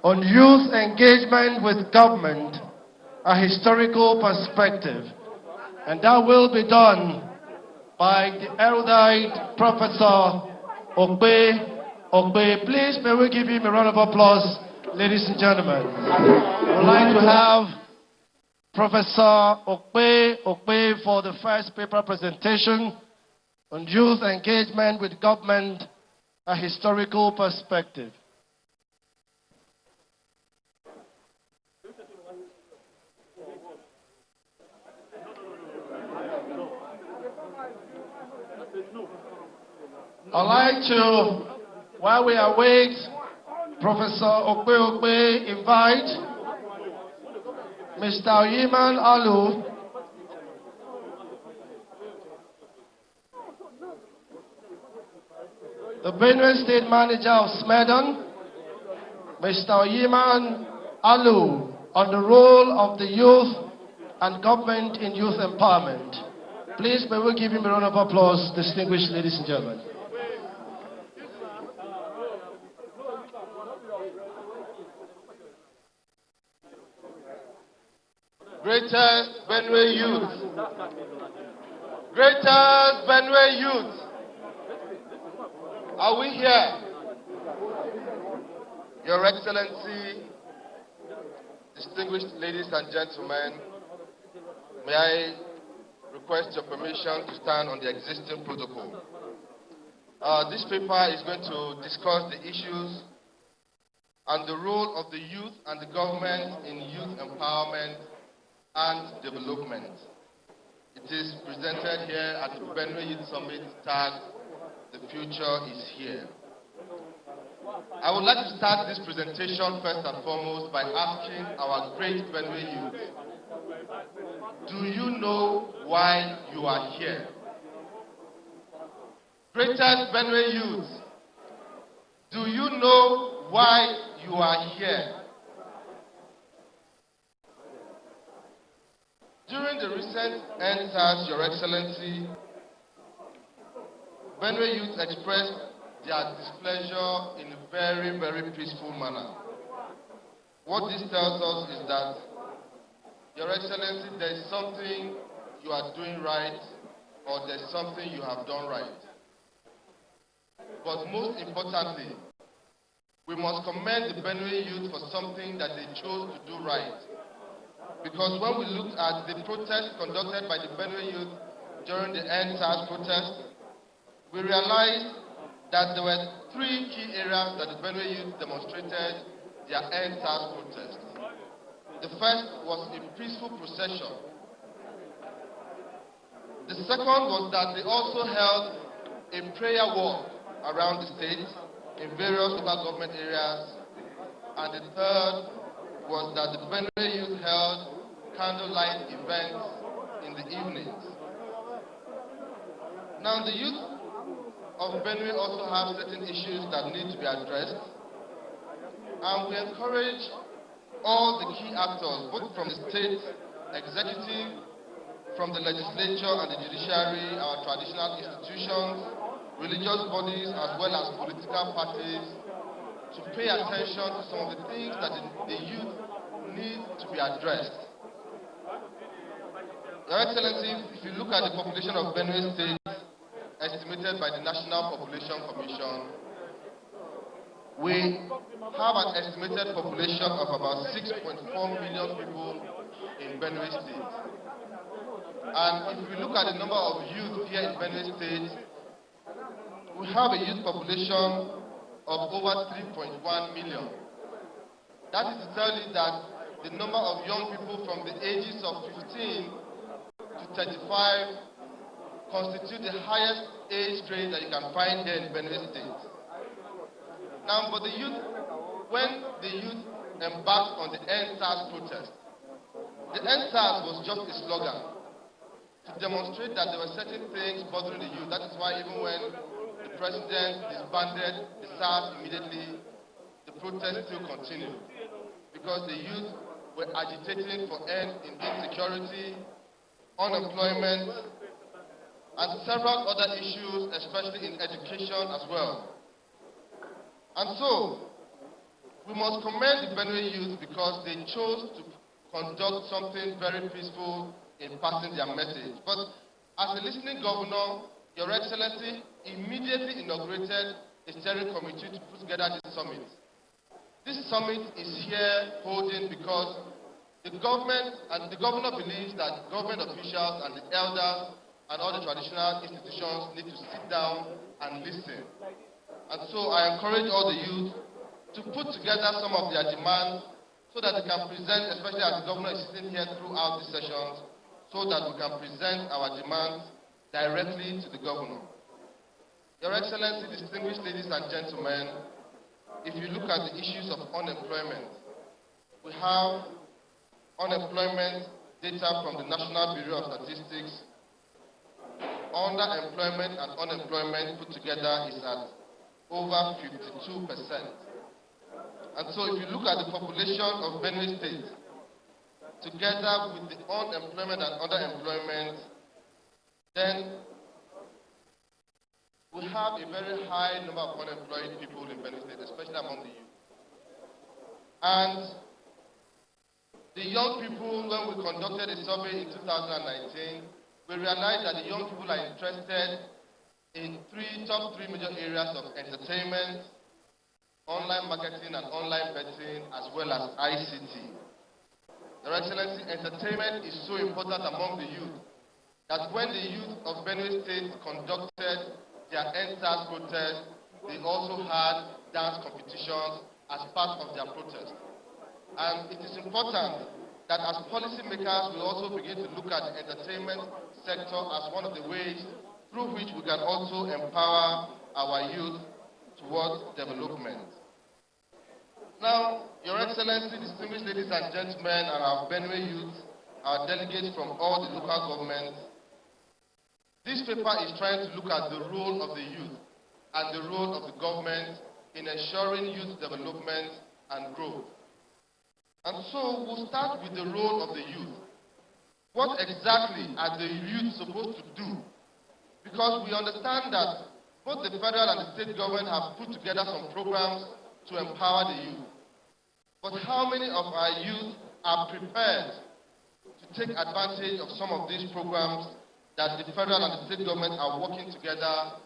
on youth engagement with government, a historical perspective. And that will be done by the erudite Professor Okpe. Please, may we give him a round of applause, ladies and gentlemen. I would like to have Professor Okpe for the first paper presentation on youth engagement with government, a historical perspective. I'd like to, while we await Professor Okpe, invite Mr. Yiman Alu, the Benue State Manager of Smedon, Mr. Yiman Alu, on the role of the youth and government in youth empowerment. Please, may we give him a round of applause, distinguished ladies and gentlemen. Greatest Benue youth. Greatest Benue youth. Are we here? Your Excellency, distinguished ladies and gentlemen, may I request your permission to stand on the existing protocol. This paper is going to discuss the issues and the role of the youth and the government in youth empowerment and development. It is presented here at the Benue Youth Summit tagged "The Future is Here." I would like to start this presentation first and foremost by asking our great Benue youth, do you know why you are here? Greatest Benue youth, do you know why you are here? During the recent NSAS, Your Excellency, Benue youth expressed their displeasure in a very, very peaceful manner. What this tells us is that, Your Excellency, there is something you are doing right, or there's something you have done right. But most importantly, we must commend the Benue youth for something that they chose to do right. Because when we looked at the protest conducted by the Benue youth during the NSAS protest, we realized that there were three key areas that the Benue youth demonstrated their end-task protest. The first was a peaceful procession. The second was that they also held a prayer walk around the state in various local government areas. And the third was that the Benue youth held candlelight events in the evenings. Now, the youth of Benue also have certain issues that need to be addressed. And we encourage all the key actors, both from the state executive, from the legislature and the judiciary, our traditional institutions, religious bodies, as well as political parties, to pay attention to some of the things that the youth need to be addressed. Your Excellency, if you look at the population of Benue State, estimated by the National Population Commission, we have an estimated population of about 6.4 million people in Benue State. And if we look at the number of youth here in Benue State, we have a youth population of over 3.1 million. That is to tell you that the number of young people from the ages of 15 to 35 constitute the highest age grade that you can find there in Benue State. Now, for the youth, when the youth embarked on the end-SARS protest, the end-SARS was just a slogan to demonstrate that there were certain things bothering the youth. That is why even when the president disbanded the SARS immediately, the protest still continued, because the youth were agitating for end in insecurity, unemployment, and several other issues, especially in education as well. And so, we must commend the Benue youth because they chose to conduct something very peaceful in passing their message. But as a listening governor, Your Excellency immediately inaugurated a steering committee to put together this summit. This summit is here holding because the government and the governor believes that government officials and the elders and all the traditional institutions need to sit down and listen. And so I encourage all the youth to put together some of their demands so that they can present, especially as the governor is sitting here throughout the sessions, so that we can present our demands directly to the governor. Your Excellency, distinguished ladies and gentlemen, if you look at the issues of unemployment, we have unemployment data from the National Bureau of Statistics. Underemployment and unemployment put together is at over 52%. And so if you look at the population of Benue State, together with the unemployment and underemployment, then we have a very high number of unemployed people in Benue State, especially among the youth. And the young people, when we conducted a survey in 2019, we realized that the young people are interested in top three major areas of entertainment, online marketing and online betting, as well as ICT. Your Excellency, entertainment is so important among the youth that when the youth of Benue State conducted their end-SARS protest, they also had dance competitions as part of their protest. And it is important that as policymakers, we also begin to look at the entertainment sector as one of the ways through which we can also empower our youth towards development. Now, Your Excellency, distinguished ladies and gentlemen, and our Benue youth, our delegates from all the local governments, this paper is trying to look at the role of the youth and the role of the government in ensuring youth development and growth. And so we'll start with the role of the youth. What exactly are the youth supposed to do? Because we understand that both the federal and the state government have put together some programs to empower the youth. But how many of our youth are prepared to take advantage of some of these programs that the federal and the state government are working together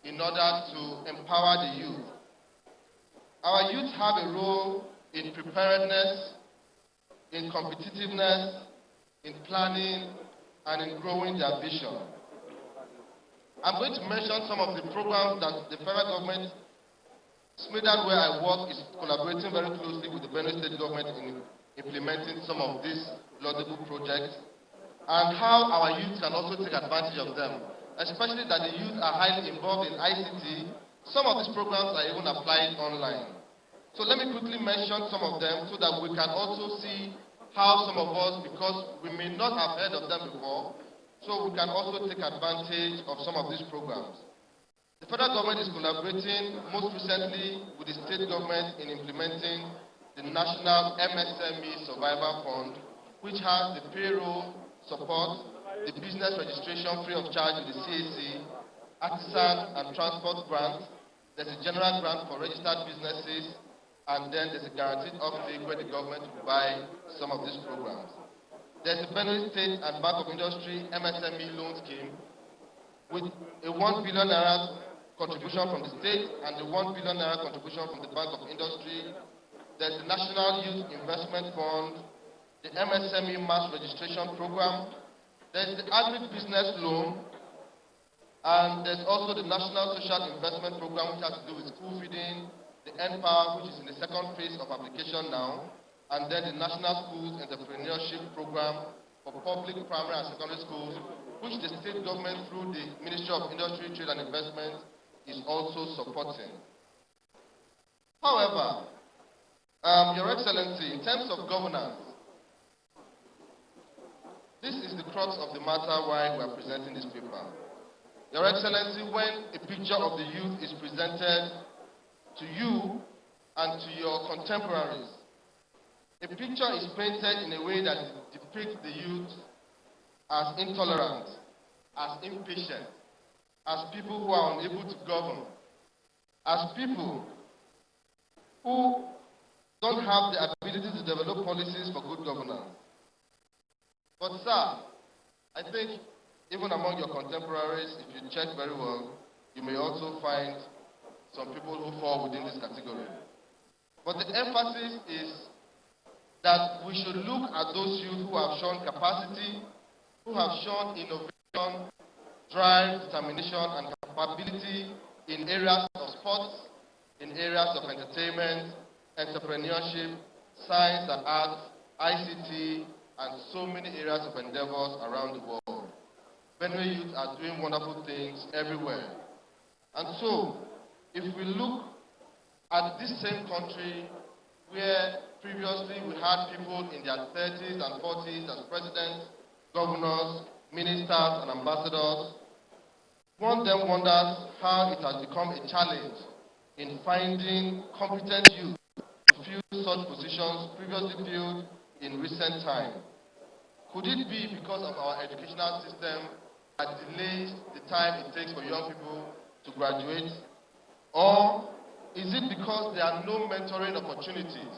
in order to empower the youth? Our youth have a role in preparedness, in competitiveness, in planning, and in growing their vision. I'm going to mention some of the programs that the federal government, Smedan, where I work, is collaborating very closely with the Benue State government in implementing some of these laudable projects, and how our youth can also take advantage of them, especially that the youth are highly involved in ICT. Some of these programs are even applied online. So let me quickly mention some of them so that we can also see how some of us, because we may not have heard of them before, so we can also take advantage of some of these programs. The federal government is collaborating most recently with the state government in implementing the National MSME Survivor Fund, which has the payroll support, the business registration free of charge with the CAC, artisan and transport grant. There's a general grant for registered businesses, and then there's a guaranteed offtake where the government will buy some of these programs. There's a Benue State and Bank of Industry MSME loan scheme with a 1 billion naira contribution from the state and the 1 billion naira contribution from the Bank of Industry. There's the National Youth Investment Fund, the MSME Mass Registration Program, there's the Agri-Business Loan, and there's also the National Social Investment Program, which has to do with school feeding, the NPower, which is in the second phase of application now, and then the National Schools Entrepreneurship Program for public primary and secondary schools, which the state government through the Ministry of Industry, Trade and Investment is also supporting. However, Your Excellency, in terms of governance, this is the crux of the matter why we are presenting this paper. Your Excellency, when a picture of the youth is presented to you and to your contemporaries, a picture is painted in a way that depicts the youth as intolerant, as impatient, as people who are unable to govern, as people who don't have the ability to develop policies for good governance. But sir, I think even among your contemporaries, if you check very well, you may also find some people who fall within this category. But the emphasis is that we should look at those youth who have shown capacity, who have shown innovation, drive, determination, and capability in areas of sports, in areas of entertainment, entrepreneurship, science and arts, ICT, and so many areas of endeavors around the world. Benue youth are doing wonderful things everywhere. And so, if we look at this same country where previously we had people in their 30s and 40s as presidents, governors, ministers, and ambassadors, one then wonders how it has become a challenge in finding competent youth to fill such positions previously filled in recent time. Could it be because of our educational system that delays the time it takes for young people to graduate? Or is it because there are no mentoring opportunities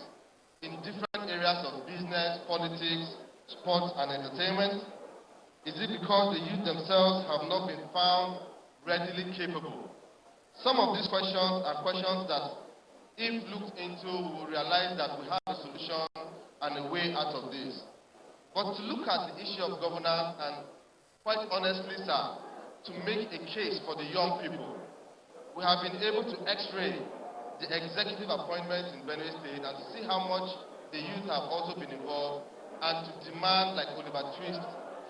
in different areas of business, politics, sports, and entertainment? Is it because the youth themselves have not been found readily capable? Some of these questions are questions that, if looked into, we will realize that we have a solution and a way out of this. But to look at the issue of governance and, quite honestly, sir, to make a case for the young people, we have been able to x-ray the executive appointments in Benue State and see how much the youth have also been involved, and to demand, like Oliver Twist,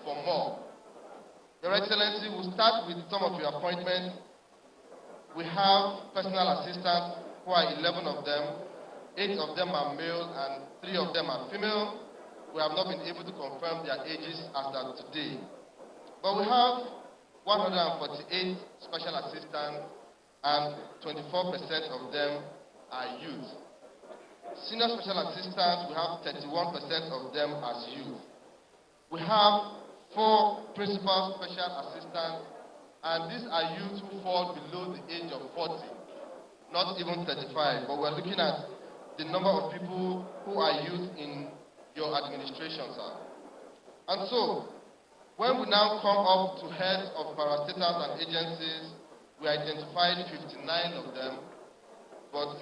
for more. Your Excellency, we'll start with some of your appointments. We have personal assistants, who are 11 of them. 8 of them are male and 3 of them are female. We have not been able to confirm their ages as of today. But we have 148 special assistants, and 24% of them are youth. Senior special assistants, we have 31% of them as youth. We have 4 principal special assistants, and these are youth who fall below the age of 40, not even 35, but we're looking at the number of people who are youth in your administration, sir. And so, when we now come up to heads of parastatals and agencies, we identified 59 of them, but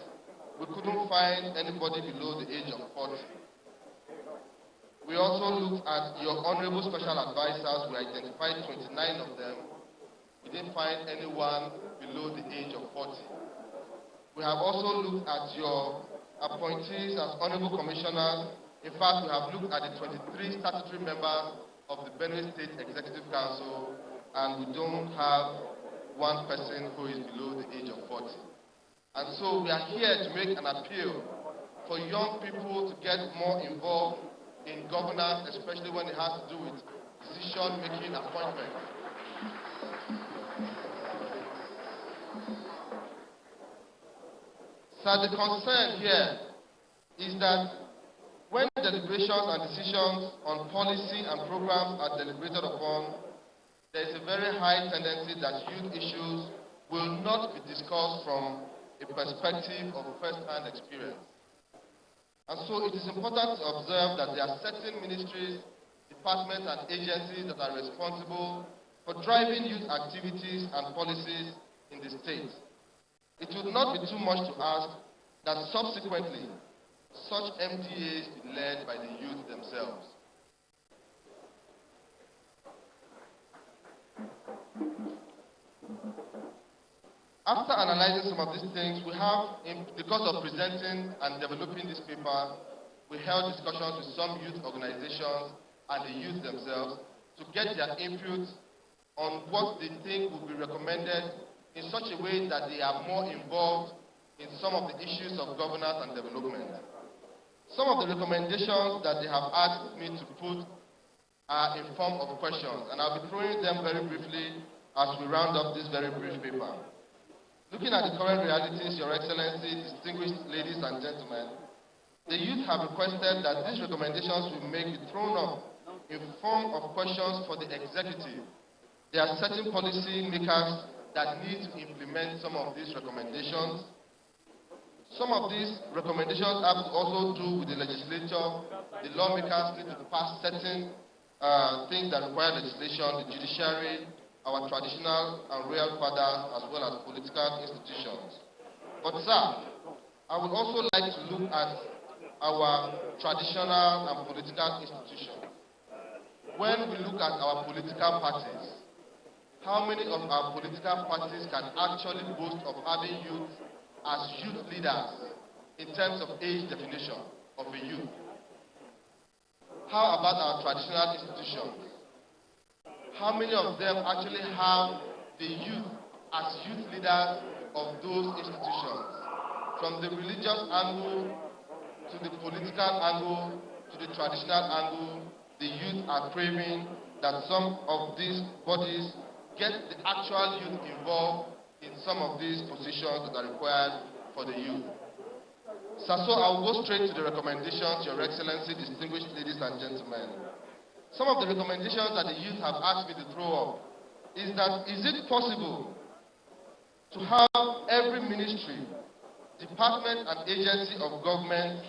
we couldn't find anybody below the age of 40. We also looked at your honorable special advisors. We identified 29 of them. we didn't find anyone below the age of 40. We have also looked at your appointees as honorable commissioners. In fact, we have looked at the 23 statutory members of the Benue State Executive Council, and we don't have one person who is below the age of 40. And so we are here to make an appeal for young people to get more involved in governance, especially when it has to do with decision-making appointments. So the concern here is that when deliberations and decisions on policy and programs are deliberated upon, there is a very high tendency that youth issues will not be discussed from a perspective of first-hand experience. And so it is important to observe that there are certain ministries, departments, and agencies that are responsible for driving youth activities and policies in the state. It would not be too much to ask that subsequently such MDAs be led by the youth themselves. After analyzing some of these things, we have, because of presenting and developing this paper, we held discussions with some youth organizations and the youth themselves to get their input on what they think would be recommended in such a way that they are more involved in some of the issues of governance and development. Some of the recommendations that they have asked me to put are in form of questions, and I'll be throwing them very briefly as we round up this very brief paper. Looking at the current realities, Your Excellency, distinguished ladies and gentlemen, the youth have requested that these recommendations will be thrown up in form of questions for the executive. There are certain policy makers that need to implement some of these recommendations. Some of these recommendations have to also do with the legislature. The lawmakers need to pass certain things that require legislation, the judiciary, our traditional and royal fathers, as well as political institutions. But sir, I would also like to look at our traditional and political institutions. When we look at our political parties, how many of our political parties can actually boast of having youth as youth leaders in terms of age definition of a youth? How about our traditional institutions? How many of them actually have the youth as youth leaders of those institutions? From the religious angle to the political angle to the traditional angle, the youth are craving that some of these bodies get the actual youth involved in some of these positions that are required for the youth. So I will go straight to the recommendations, Your Excellency, distinguished ladies and gentlemen. Some of the recommendations that the youth have asked me to throw up is that, is it possible to have every ministry, department, and agency of government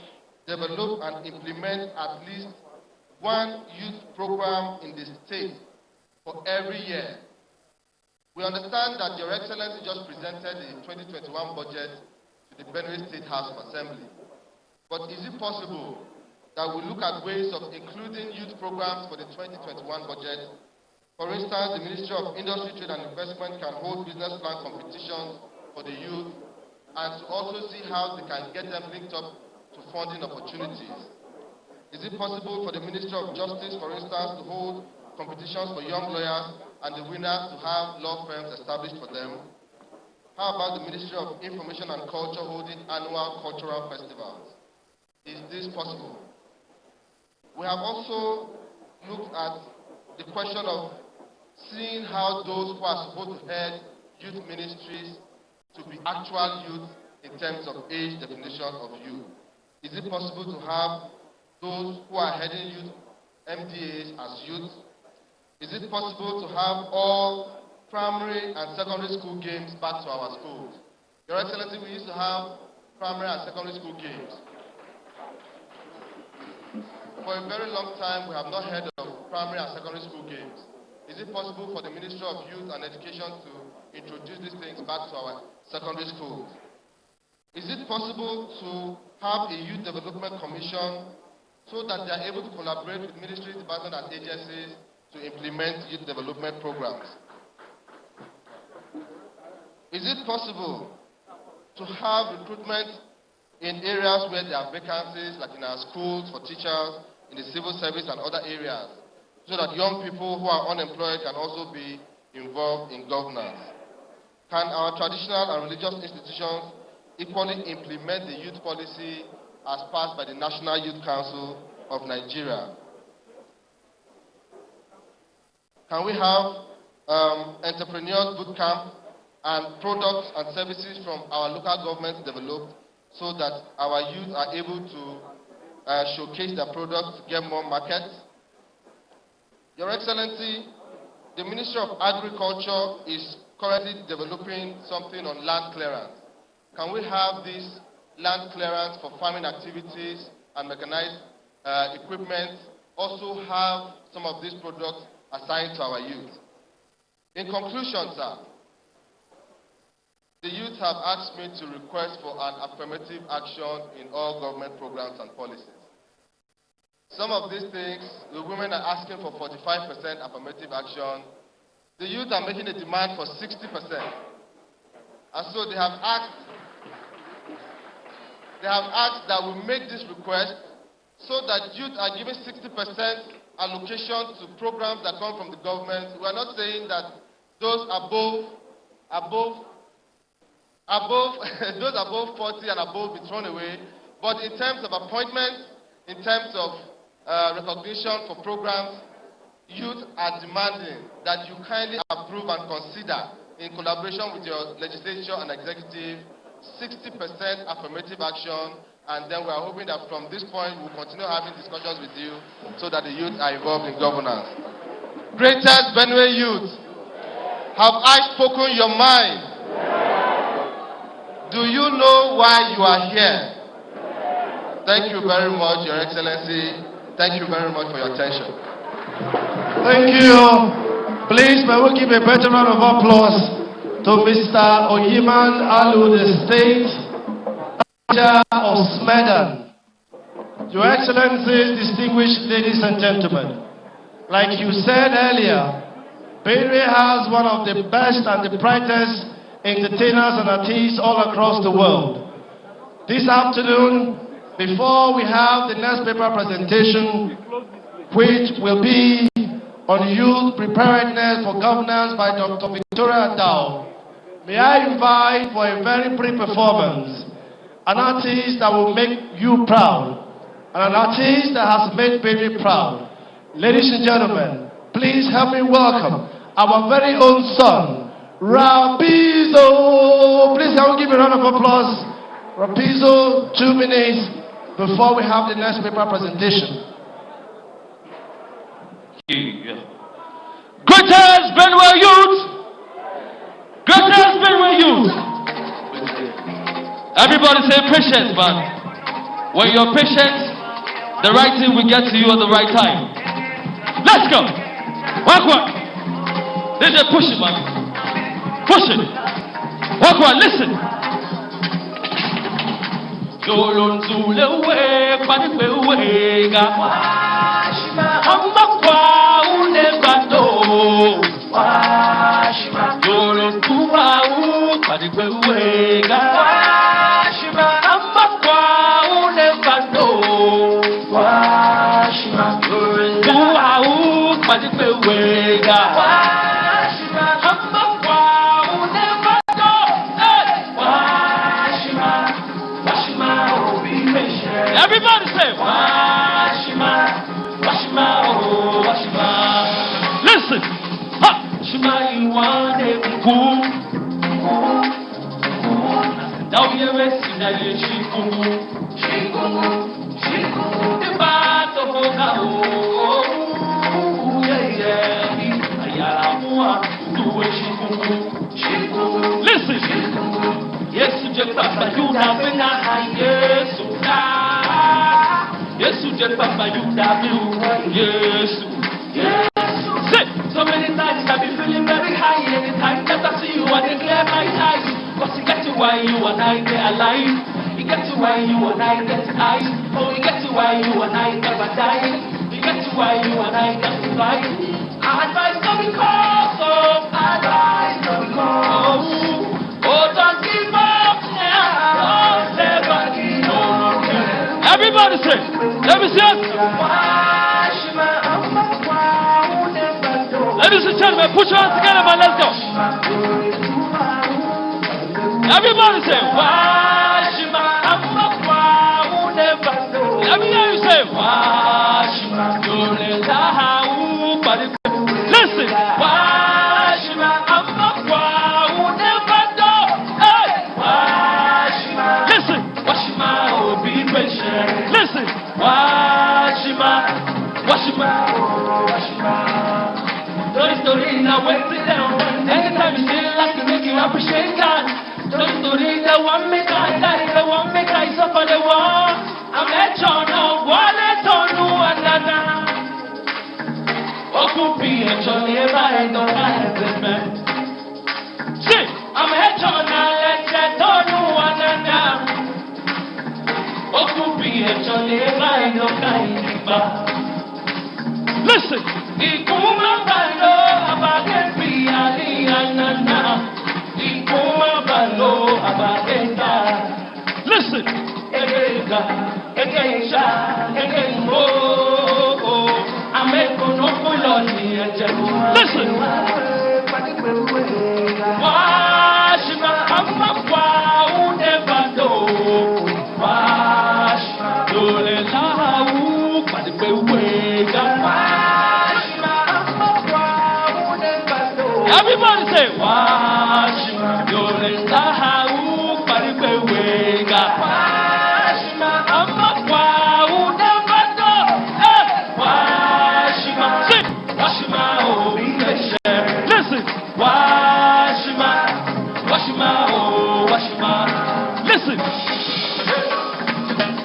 develop and implement at least one youth program in the state for every year? We understand that Your Excellency just presented the 2021 budget to the Benue State House of Assembly. But is it possible that we look at ways of including youth programs for the 2021 budget? For instance, the Ministry of Industry, Trade and Investment can hold business plan competitions for the youth and to also see how they can get them linked up to funding opportunities. Is it possible for the Ministry of Justice, for instance, to hold competitions for young lawyers and the winners to have law firms established for them? How about the Ministry of Information and Culture holding annual cultural festivals? Is this possible? We have also looked at the question of seeing how those who are supposed to head youth ministries to be actual youth in terms of age definition of youth. Is it possible to have those who are heading youth MDAs as youth? Is it possible to have all primary and secondary school games back to our schools? Your Excellency, we used to have primary and secondary school games. For a very long time, we have not heard of primary and secondary school games. Is it possible for the Ministry of Youth and Education to introduce these things back to our secondary schools? Is it possible to have a youth development commission so that they are able to collaborate with ministries, departments, and agencies to implement youth development programs? Is it possible to have recruitment in areas where there are vacancies, like in our schools for teachers, in the civil service and other areas, so that young people who are unemployed can also be involved in governance? Can our traditional and religious institutions equally implement the youth policy as passed by the National Youth Council of Nigeria? Can we have entrepreneurs bootcamp and products and services from our local governments developed so that our youth are able to showcase their products to get more markets? Your Excellency, the Ministry of Agriculture is currently developing something on land clearance. Can we have this land clearance for farming activities and mechanized equipment also have some of these products assigned to our youth? In conclusion, sir, the youth have asked me to request for an affirmative action in all government programs and policies. Some of these things, the women are asking for 45% affirmative action. The youth are making a demand for 60%. And so they have asked that we make this request so that youth are given 60% allocation to programs that come from the government. We are not saying that those above those above 40 and above be thrown away, but in terms of appointments, in terms of recognition for programs, youth are demanding that you kindly approve and consider, in collaboration with your legislature and executive, 60% affirmative action, and then we are hoping that from this point we'll continue having discussions with you so that the youth are involved in governance. Greatest Benue youth, have I spoken your mind? Do you know why you are here? Thank you very much, Your Excellency. Thank you very much for your attention. Thank you. Please, may we give a better round of applause to Mr. Oyiman Alu, the State Manager of Smedan. Your Excellencies, distinguished ladies and gentlemen, like you said earlier, Benue has one of the best and the brightest entertainers and artists all across the world. This afternoon, before we have the next paper presentation, which will be on youth preparedness for governance by Dr. Victoria Dow, may I invite for a very brief performance an artist that will make you proud, and an artist that has made Benue proud. Ladies and gentlemen, please help me welcome our very own son, Rapizo. Please help me give a round of applause. Rapizo, 2 minutes before we have the next paper presentation. Greatest Benue youth! Greatest Benue youth! Everybody say patience, man. When you're patient, the right thing will get to you at the right time. Let's go! Walk. DJ, push it, man. Push it. Walk, listen. Jolonzulewe panipewega amakwa unebando jolontuwa panipewega amakwa unebando jolontuwa panipewega everybody say, Washima, Washima, oh, Washima. Listen, ha, Shima, you want it, cool. Now you have seen that you chiku, the battle, oh, yeah, Ayalamua, do a chiku. Listen, yes, you just papa, you have been a high, yes, yes, Papa, you yes. Say, so many times I've been feeling very high. Anytime that I see you, I declare my eyes. Cause you get to why you and I get alive. You get to why you and I get eyes. Oh, you get to why you and I never die. You get to why you and I get to fight. Advice not because of advice not because. Oh, don't give up now. Oh, never give up. Everybody say, let me see us. Ladies and gentlemen, put your hands together, man. Let's go. Everybody say, Washima, let me hear you say, Washima, listen, Washima, listen, Washima, oh, be patient. Listen, Washima, Washima, Washima. Story now waiting down. Anytime you feel like to make you appreciate God. Story the one make I die, the one make I suffer the war. I'm at your no, one at on no another. What could be a journey if I don't have this man? See, I'm at your now, let's get on no another. What could be a journey if I don't have this man? Listen, Ikuma balo abageti ali anana. Ikuma balo abageta. Listen, egeka, egeisha, egemo. Ameko no kuloni ejelu. Listen, Washima amakwa unevado. Wash dole lahu padipewega. Everybody say, Washima, Yolesahu, Paripewega. Washima, Amakwa, Udevado. Washima, sing. Washima, oh, English. Listen, Washima, Washima, oh, Washima. Listen.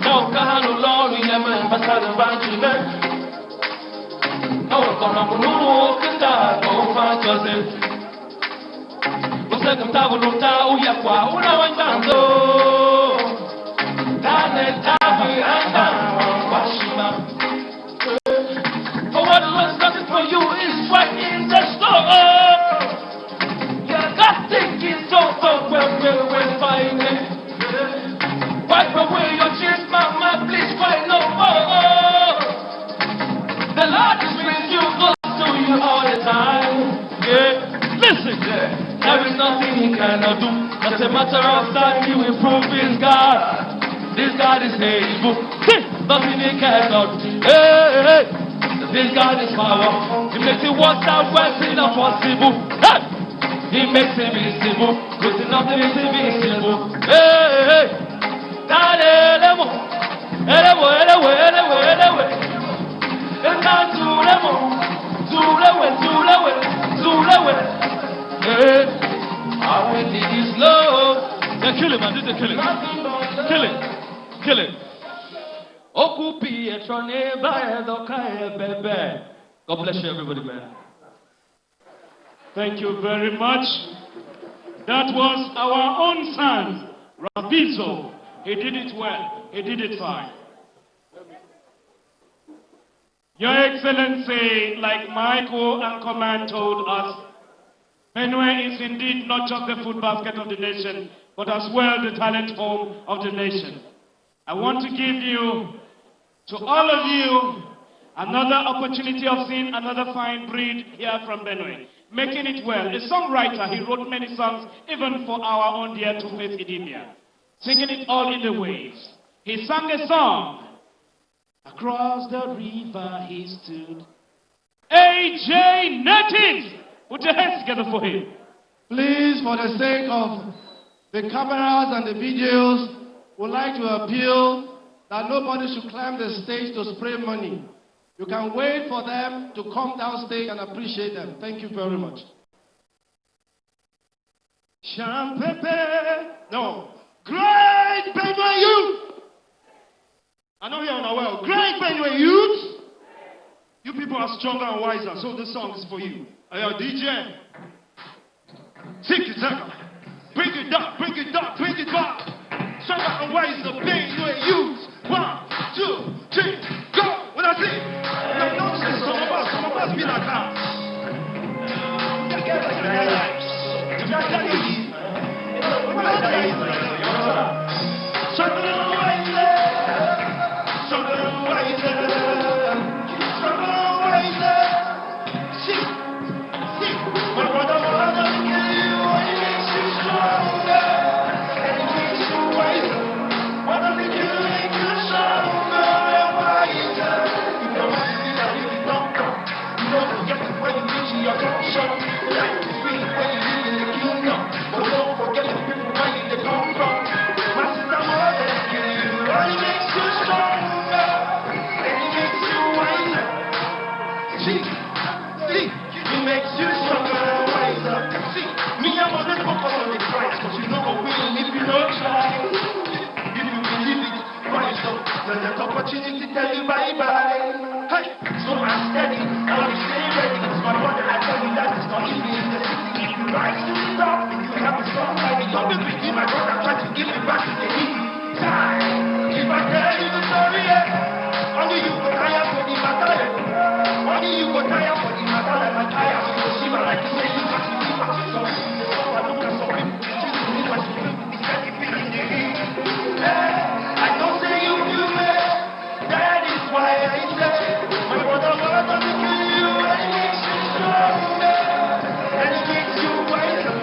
No, Kahano, Lord, we never ambassador about you. Oh, Konamu, Kanda, oh, Fantasy. Kama uta uya kwa una wanjanzo Dane tabi anda Washima. For what the Lord's done for you is right in the store. Yeah, God thinking so well fine. Wipe away your tears, mama, please cry no more. The Lord is with you, close to you all the time. Yeah, listen, there is nothing he cannot do. Just a matter of time, he will prove his God. This God is able. Nothing he cannot do. Hey. This God is power. He makes it work out where it's impossible. Hey. He makes it visible. With nothing is invisible. Hey. Elemo. Hey. I will need his love. They kill him, man. They kill him. Kill him. Okupi etrone baedoka bebe. God bless you, everybody, man. Thank you very much. That was our own son, Rabizo. He did it well. He did it fine. Your Excellency, like Michael and Command told us, Benue is indeed not just the food basket of the nation, but as well the talent home of the nation. I want to give you, to all of you, another opportunity of seeing another fine breed here from Benue. Making it well. A songwriter, he wrote many songs, even for our own dear Two-Face Idibia. Singing it all in the waves. He sang a song. Across the river he stood. AJ Native! Put your hands together for him. Please, for the sake of the cameras and the videos, would like to appeal that nobody should climb the stage to spray money. You can wait for them to come down stage and appreciate them. Thank you very much. No. Great Benue youth! I know you're unaware. Great Benue youth! You people are stronger and wiser, so this song is for you. Hey, DJ. Take it back. Bring it up, bring it up, bring it back. Stronger and wiser, Benue youth. 1, 2, 3, go! What I say? No nonsense, some of us be like that. Opportunity to tell you bye-bye. Hey, so I'm steady, I'll be stay ready. It's my brother, I tell you that it's not easy in the city. If you rise to the top, you have a strong fight. Don't be busy, my brother, try to give it back to the heat. Time, if I tell you the story, only you go tire for the matter. Only you go tire for the matter, like my tire. So you see what I can say, you have to keep up to some. So I look at some people, choose to leave my spirit, it's like it's in the heat. I don't say you do it. That is why I say, my brother, what does it kill you? And it makes you stronger, and it makes you wiser.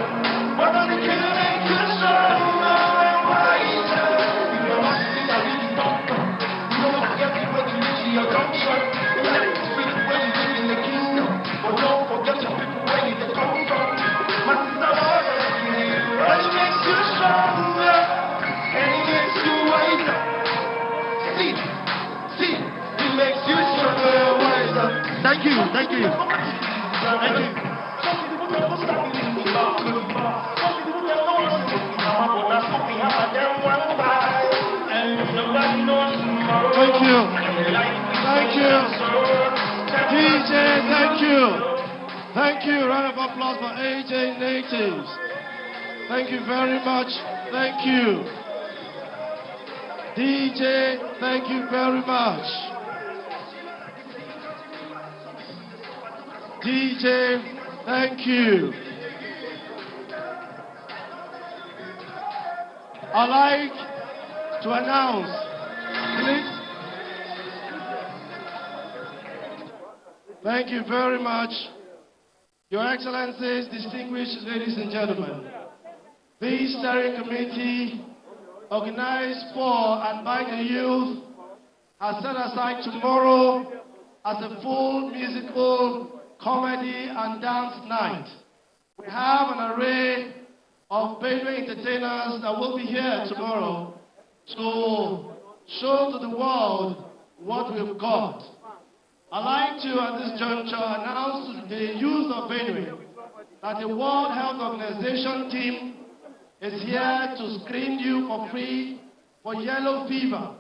What does it kill you? Make you stronger and wiser. You know what things I really don't know. You don't forget people you live in your junction. You like to speak when you live in the kingdom, but don't forget your people where you come from. My sister, what does it kill you? And it makes you stronger, and it makes you wiser. See, it makes you stronger and wiser. Thank you, thank you. Thank you. Thank you. Thank you. DJ, thank you. Thank you. Round of applause for AJ Natives. Thank you very much. Thank you. DJ, thank you very much. DJ, thank you. I'd like to announce, please. Thank you very much. Your Excellencies, distinguished ladies and gentlemen, this steering committee organized for and by the youth has set aside tomorrow as a full musical, comedy and dance night. We have an array of Benue entertainers that will be here tomorrow to show to the world what we've got. I'd like to, at this juncture, announce to the youth of Benue that the World Health Organization team is here to screen you for free for yellow fever.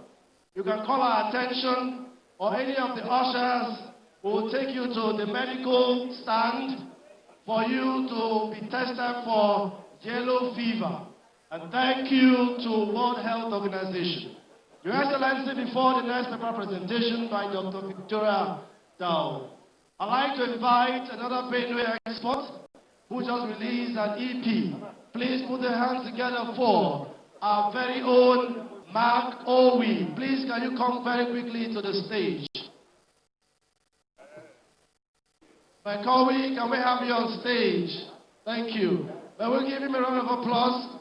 You can call our attention, or any of the ushers will take you to the medical stand for you to be tested for yellow fever. And thank you to World Health Organization. Your Excellency, before the next paper presentation by Dr. Victoria Dow, I'd like to invite another Benue expert who just released an EP. Please put your hands together for our very own Mark Owi. Please, can you come very quickly to the stage? Mark Owi, can we have you on stage? Thank you. But we'll give him a round of applause.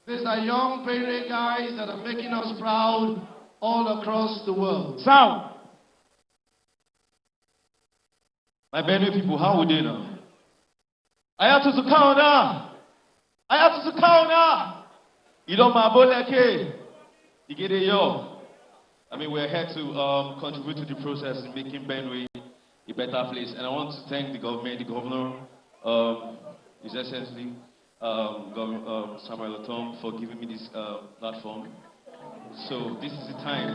These are young Benue guys that are making us proud all across the world. Sound! My Benue people, how would they know? I have to Sukauna! I have to Sukauna! You know my boleke. You get it, yo. I mean, we're here to contribute to the process in making Benue a better place. And I want to thank the government, the governor, His Excellency, Samuel Ortom, for giving me this platform. So this is the time.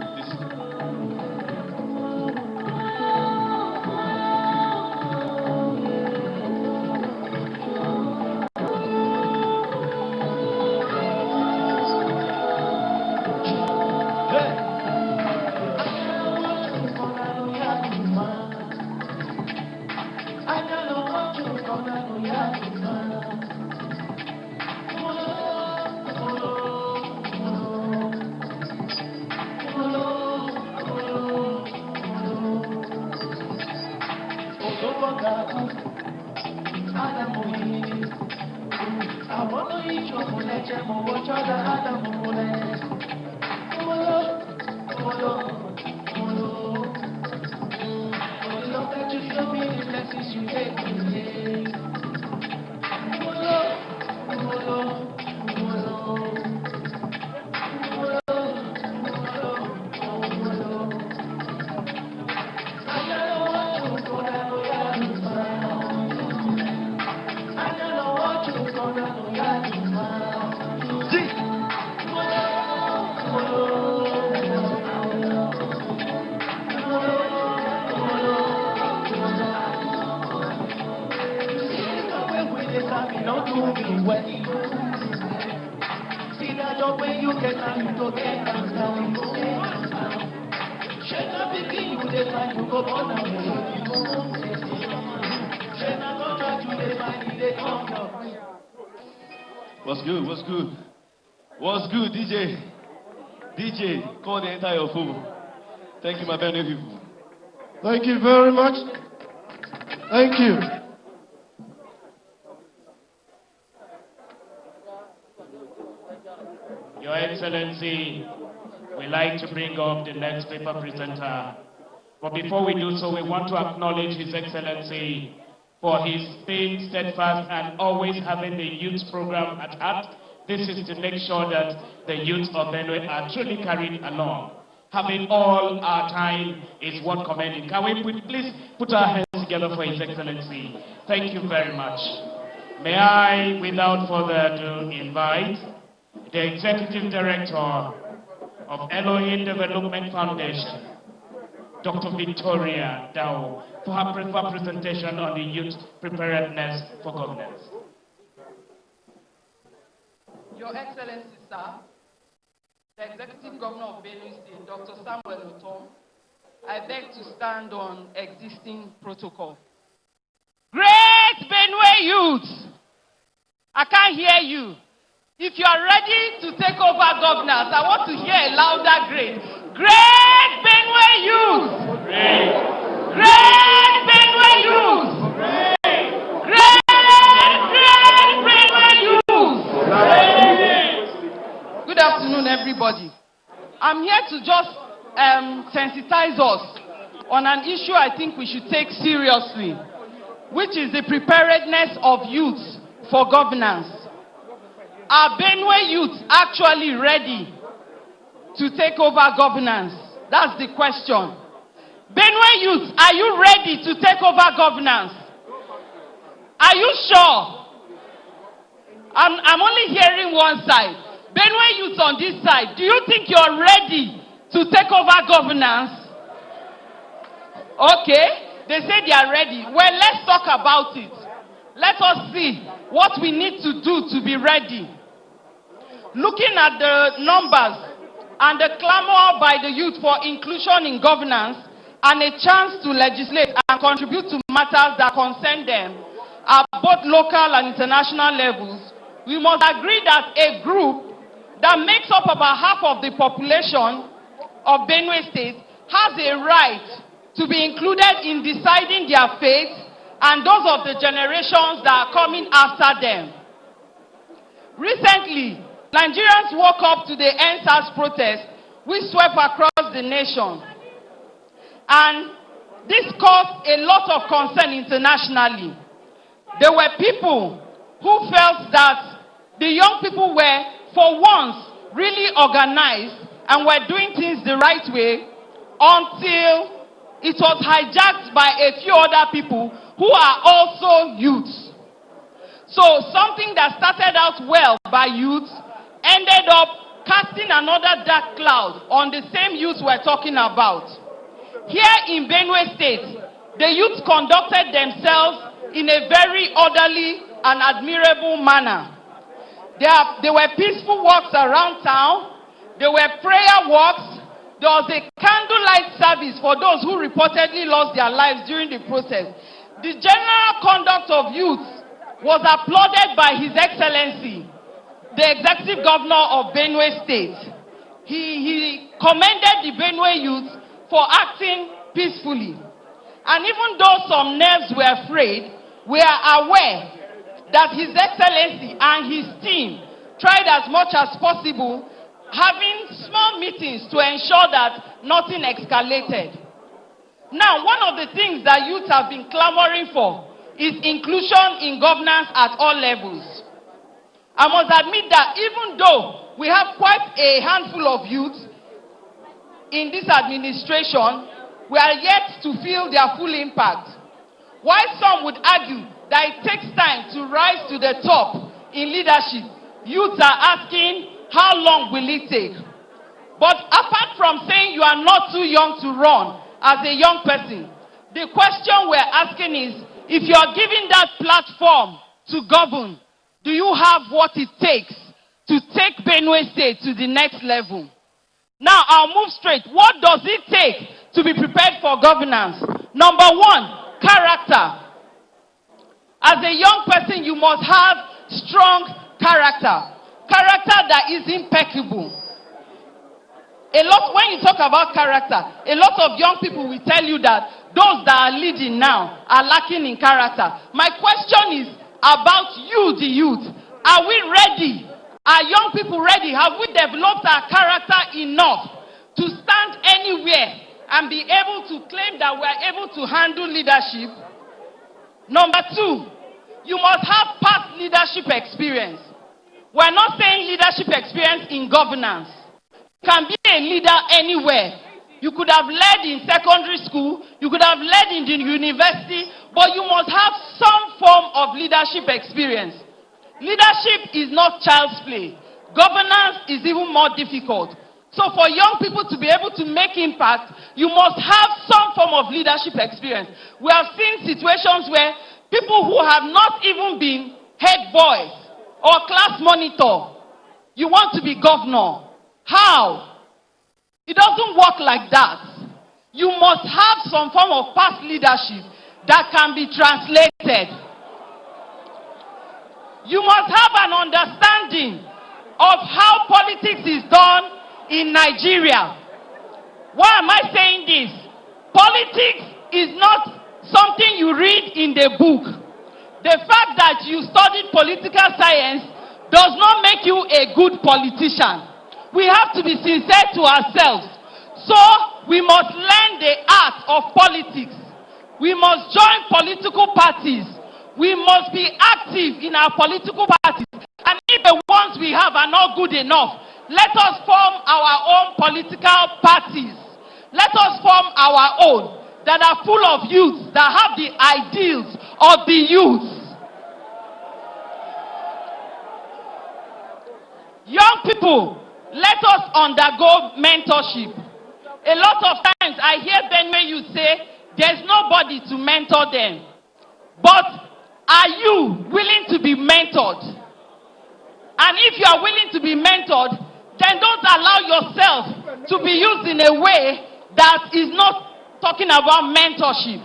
What's good? What's good? What's good, DJ? DJ, call the entire fool. Thank you, my Benue people. Thank you very much. Thank you. Your Excellency, we like to bring up the next paper presenter. But before we do so, we want to acknowledge His Excellency for his being steadfast and always having the youth program at heart. This is to make sure that the youth of Benue are truly carried along. Having all our time is what commending. Can we please put our hands together for His Excellency? Thank you very much. May I, without further ado, invite the Executive Director of Elohim Development Foundation, Dr. Victoria Dow, for her presentation on the youth preparedness for governance. Your Excellency, sir, the Executive Governor of Benue State, Dr. Samuel Ortom, I beg to stand on existing protocol. Great Benue youth! I can't hear you. If you are ready to take over governance, I want to hear a louder great. Great Benue youth! Great! Great Benue youth! Great! Great Benue youth! Great! Good afternoon, everybody. I'm here to just sensitize us on an issue I think we should take seriously, which is the preparedness of youth for governance. Are Benue youth actually ready to take over governance? That's the question. Benue youth, are you ready to take over governance? Are you sure? I'm only hearing one side. Benue youth on this side, do you think you're ready to take over governance? Okay, they say they are ready. Well, let's talk about it. Let us see what we need to do to be ready. Looking at the numbers and the clamor by the youth for inclusion in governance and a chance to legislate and contribute to matters that concern them at both local and international levels, we must agree that a group that makes up about half of the population of Benue State has a right to be included in deciding their fate and those of the generations that are coming after them. Recently, Nigerians woke up to the NSAS protest which swept across the nation. And this caused a lot of concern internationally. There were people who felt that the young people were, for once, really organized and were doing things the right way until it was hijacked by a few other people who are also youths. So something that started out well by youths ended up casting another dark cloud on the same youths we're talking about. Here in Benue State, the youths conducted themselves in a very orderly and admirable manner. There were peaceful walks around town. There were prayer walks. There was a candlelight service for those who reportedly lost their lives during the protest. The general conduct of youth was applauded by His Excellency, the Executive Governor of Benue State. He commended the Benue youth for acting peacefully. And even though some nerves were frayed, we are aware that His Excellency and his team tried as much as possible having small meetings to ensure that nothing escalated. Now, one of the things that youth have been clamoring for is inclusion in governance at all levels. I must admit that even though we have quite a handful of youth in this administration, we are yet to feel their full impact. While some would argue that it takes time to rise to the top in leadership, youths are asking, how long will it take? But apart from saying you are not too young to run as a young person, the question we're asking is, if you are given that platform to govern, do you have what it takes to take Benue State to the next level? Now, I'll move straight. What does it take to be prepared for governance? Number one, character. As a young person, you must have strong character. Character that is impeccable. When you talk about character, a lot of young people will tell you that those that are leading now are lacking in character. My question is about you, the youth. Are we ready? Are young people ready? Have we developed our character enough to stand anywhere and be able to claim that we are able to handle leadership? Number two, you must have past leadership experience. We're not saying leadership experience in governance. You can be a leader anywhere. You could have led in secondary school, you could have led in the university, but you must have some form of leadership experience. Leadership is not child's play. Governance is even more difficult. So for young people to be able to make impact, you must have some form of leadership experience. We have seen situations where people who have not even been head boys or class monitor, you want to be governor. How? It doesn't work like that. You must have some form of past leadership that can be translated. You must have an understanding of how politics is done in Nigeria. Why am I saying this? Politics is not something you read in the book. The fact that you studied political science does not make you a good politician. We have to be sincere to ourselves. So we must learn the art of politics. We must join political parties. We must be active in our political parties. And if the ones we have are not good enough, let us form our own political parties. Let us form our own that are full of youth, that have the ideals of the youth. Young people, let us undergo mentorship. A lot of times I hear Benue youth say, there's nobody to mentor them. But are you willing to be mentored? And if you are willing to be mentored, then don't allow yourself to be used in a way that is not talking about mentorship.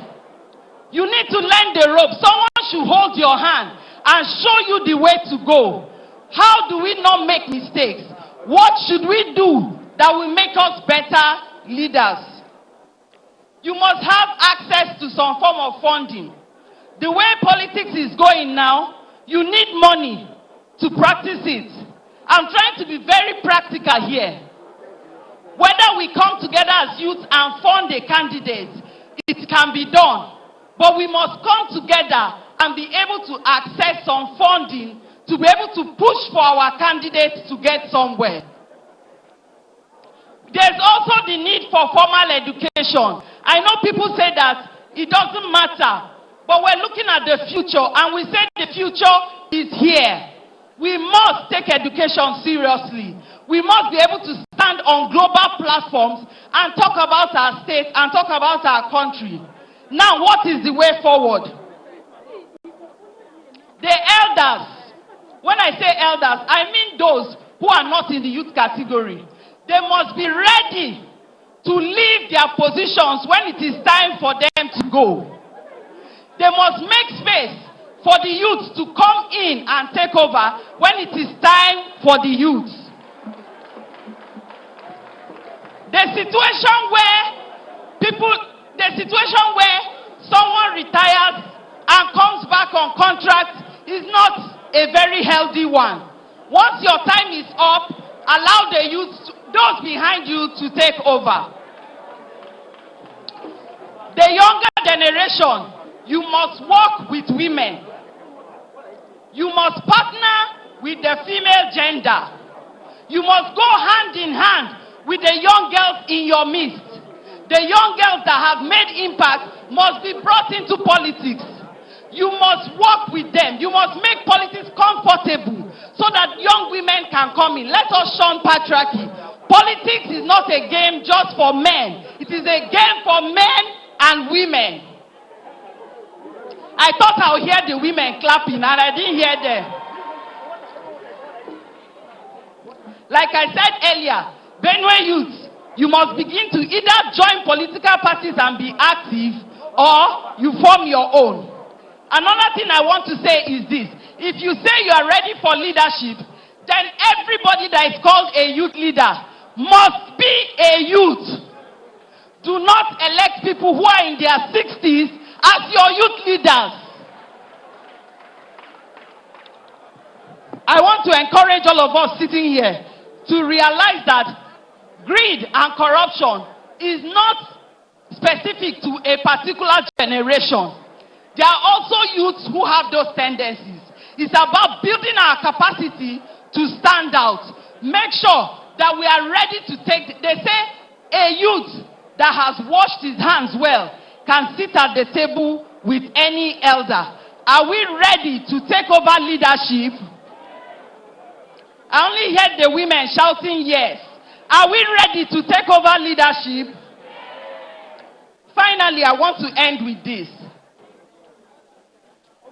You need to learn the rope. Someone should hold your hand and show you the way to go. How do we not make mistakes? What should we do that will make us better leaders? You must have access to some form of funding. The way politics is going now, you need money to practice it. I'm trying to be very practical here. Whether we come together as youth and fund a candidate, it can be done. But we must come together and be able to access some funding to be able to push for our candidates to get somewhere. There's also the need for formal education. I know people say that it doesn't matter, but we're looking at the future, and we say the future is here. We must take education seriously. We must be able to stand on global platforms and talk about our state and talk about our country. Now, what is the way forward? The elders. When I say elders, I mean those who are not in the youth category. They must be ready to leave their positions when it is time for them to go. They must make space for the youth to come in and take over when it is time for the youth. The situation where retires and comes back on contract is not a very healthy one. Once your time is up, allow the youth, those behind you, to take over. The younger generation, you must work with women. You must partner with the female gender. You must go hand in hand with the young girls in your midst. The young girls that have made impact must be brought into politics. You must work with them. You must make politics comfortable so that young women can come in. Let us shun patriarchy. Politics is not a game just for men. It is a game for men and women. I thought I would hear the women clapping, and I didn't hear them. Like I said earlier, Benue youth, you must begin to either join political parties and be active, or you form your own. Another thing I want to say is this. If you say you are ready for leadership, then everybody that is called a youth leader must be a youth. Do not elect people who are in their 60s as your youth leaders. I want to encourage all of us sitting here to realize that greed and corruption is not specific to a particular generation. There are also youths who have those tendencies. It's about building our capacity to stand out. Make sure that we are ready to take. They say a youth that has washed his hands well can sit at the table with any elder. Are we ready to take over leadership? I only heard the women shouting yes. Are we ready to take over leadership? Finally, I want to end with this.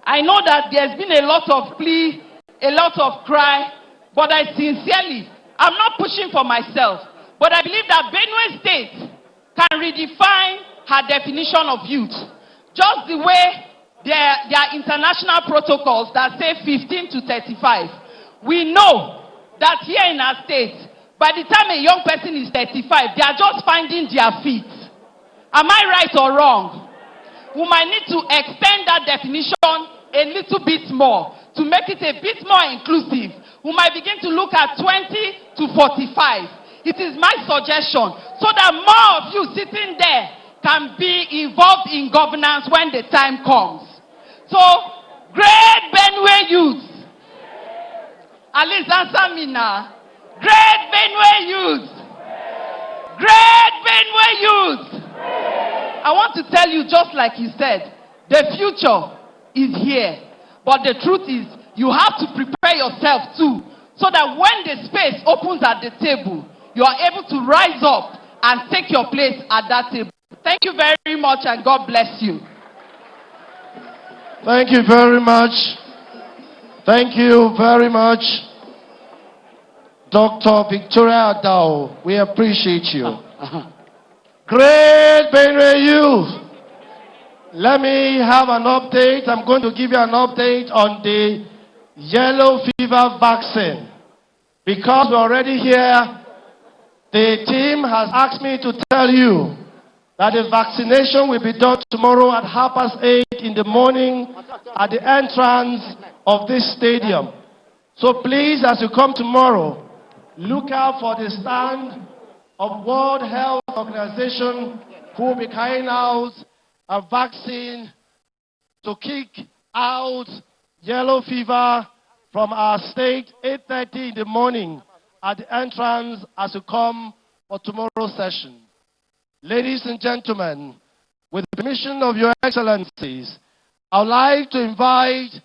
I know that there's been a lot of plea, a lot of cry, but I sincerely, I'm not pushing for myself, but I believe that Benue State can redefine her definition of youth. Just the way there are international protocols that say 15 to 35. We know that here in our state, by the time a young person is 35, they are just finding their feet. Am I right or wrong? We might need to extend that definition a little bit more to make it a bit more inclusive. We might begin to look at 20 to 45. It is my suggestion so that more of you sitting there can be involved in governance when the time comes. So, great Benue youth. At least answer me now. Great Benue youth. Great Benue youth. I want to tell you, just like you said, the future is here. But the truth is, you have to prepare yourself too, so that when the space opens at the table, you are able to rise up and take your place at that table. Thank you very much, and God bless you. Thank you very much. Thank you very much, Dr. Victoria Adao. We appreciate you. Great Benue youth. Let me have an update. I'm going to give you an update on the yellow fever vaccine. Because we're already here, the team has asked me to tell you that the vaccination will be done tomorrow at 8:30 in the morning at the entrance of this stadium. So please, as you come tomorrow, look out for the stand of World Health Organization, who will be carrying out a vaccine to kick out yellow fever from our state, 8:30 in the morning at the entrance as you come for tomorrow's session. Ladies and gentlemen, with the permission of your excellencies, I would like to invite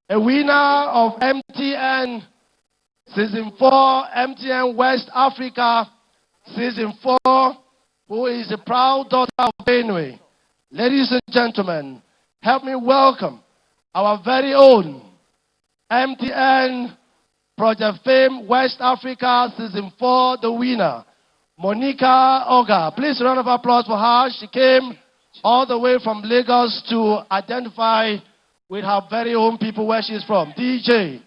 a winner of MTN Season 4, MTN West Africa Season 4, who is a proud daughter of Benue. Ladies and gentlemen, help me welcome our very own MTN Project Fame West Africa Season 4, the winner, Monica Oga. Please, a round of applause for her. She came all the way from Lagos to identify with her very own people where she's from. DJ.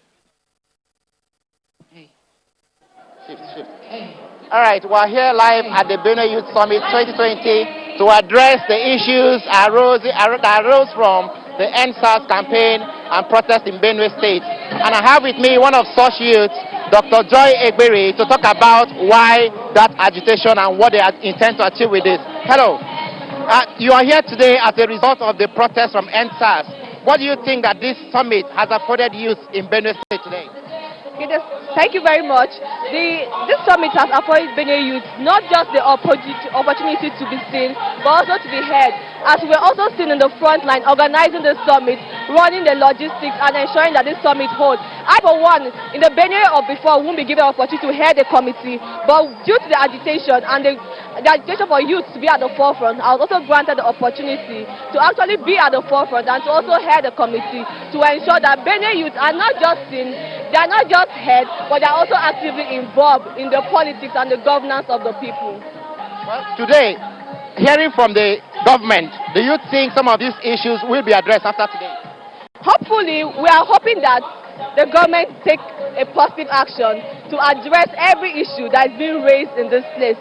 All right, we're here live at the Benue Youth Summit 2020 to address the issues that arose from the NSAS campaign and protest in Benue State. And I have with me one of such youths, Dr. Joy Egberi, to talk about why that agitation and what they intend to achieve with this. Hello. You are here today as a result of the protest from NSAS. What do you think that this summit has afforded youth in Benue State today? Thank you very much. This summit has afforded Benue youth not just the opportunity to be seen, but also to be heard. As we're also seen in the front line organizing the summit, running the logistics, and ensuring that this summit holds. I, for one, in the Benue or before, won't be given an opportunity to head the committee, but due to the agitation and the agitation for youth to be at the forefront, I was also granted the opportunity to actually be at the forefront and to also head the committee to ensure that Benue youth are not just seen, they are not just heard, but they are also actively involved in the politics and the governance of the people. Well, today, hearing from the government, do you think some of these issues will be addressed after today? Hopefully, we are hoping that the government take a positive action to address every issue that is being raised in this place.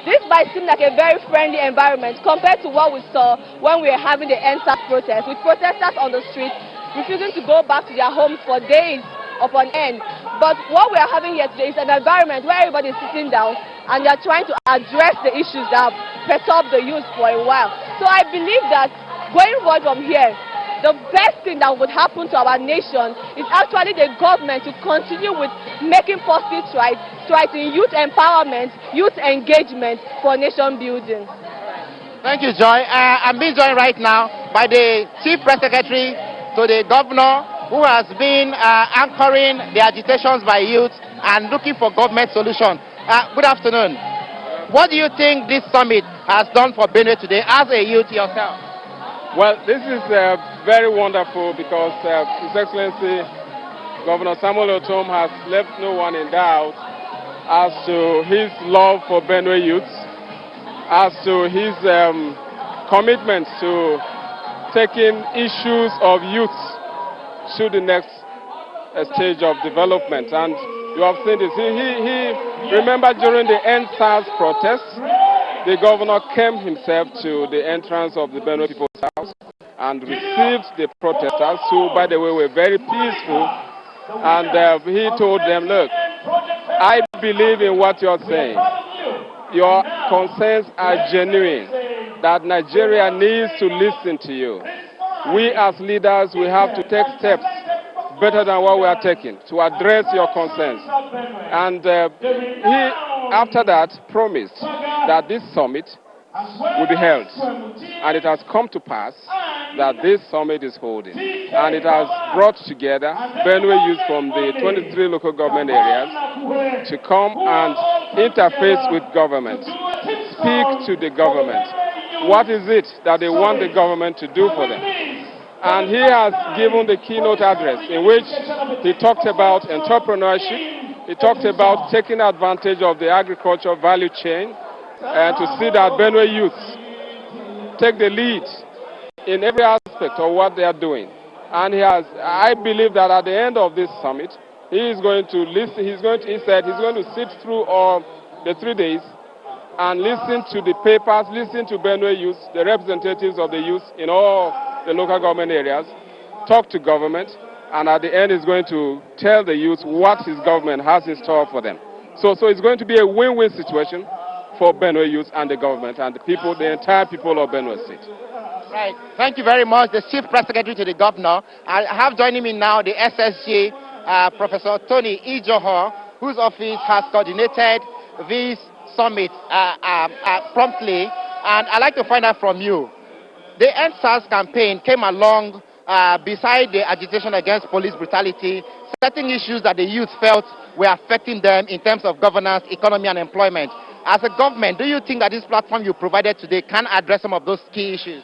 This might seem like a very friendly environment compared to what we saw when we were having the NSAS protest, with protesters on the street refusing to go back to their homes for days upon end. But what we are having here today is an environment where everybody is sitting down and they are trying to address the issues that have perturbed the youth for a while. So I believe that going forward from here, the best thing that would happen to our nation is actually the government to continue with making positive strides in youth empowerment, youth engagement for nation building. Thank you, Joy. I'm being joined right now by the Chief Press Secretary to the Governor, who has been anchoring the agitations by youth and looking for government solution. Good afternoon. What do you think this summit has done for Benue today as a youth yourself? Well, this is very wonderful because His Excellency Governor Samuel Ortom has left no one in doubt as to his love for Benue youth, as to his commitment to taking issues of youth to the next stage of development. And you have seen this. He remembered during the NSAS protest, the governor came himself to the entrance of the Benue People's House and received the protesters, who, by the way, were very peaceful. And he told them, look, I believe in what you're saying. Your concerns are genuine, that Nigeria needs to listen to you. We as leaders, we have to take steps better than what we are taking to address your concerns. And he, after that, promised that this summit will be held. And it has come to pass that this summit is holding. And it has brought together Benue youth from the 23 local government areas to come and interface with government, speak to the government. What is it that they want the government to do for them? And he has given the keynote address in which he talked about entrepreneurship. He talked about taking advantage of the agricultural value chain and to see that Benue youth take the lead in every aspect of what they are doing. And I believe that at the end of this summit, he is going to listen. He said he's going to sit through all the 3 days and listen to the papers, listen to Benue youth, the representatives of the youth in all the local government areas, talk to government, and at the end is going to tell the youth what his government has in store for them. So it's going to be a win-win situation for Benue youth and the government and the people, the entire people of Benue State. Right. Thank you very much, the Chief Press Secretary to the Governor. I have joining me now the SSG, Professor Tony Ijoho, whose office has coordinated this summit promptly. And I'd like to find out from you. The NSAS campaign came along beside the agitation against police brutality, certain issues that the youth felt were affecting them in terms of governance, economy, and employment. As a government, do you think that this platform you provided today can address some of those key issues?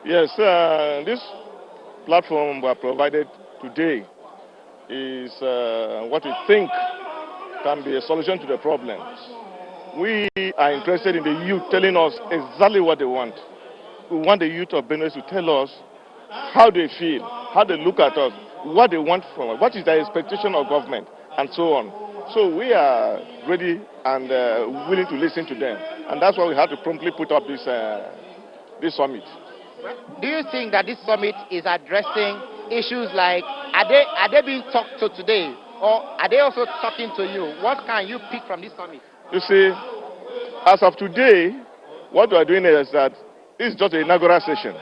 Yes, this platform we provided today is what we think can be a solution to the problem. We are interested in the youth telling us exactly what they want. We want the youth of Benue to tell us how they feel, how they look at us, what they want from us, what is their expectation of government, and so on. So we are ready and willing to listen to them. And that's why we had to promptly put up this this summit. Do you think that this summit is addressing issues like, are they being talked to today, or are they also talking to you? What can you pick from this summit? You see, as of today, what we are doing is that this is just an inaugural session.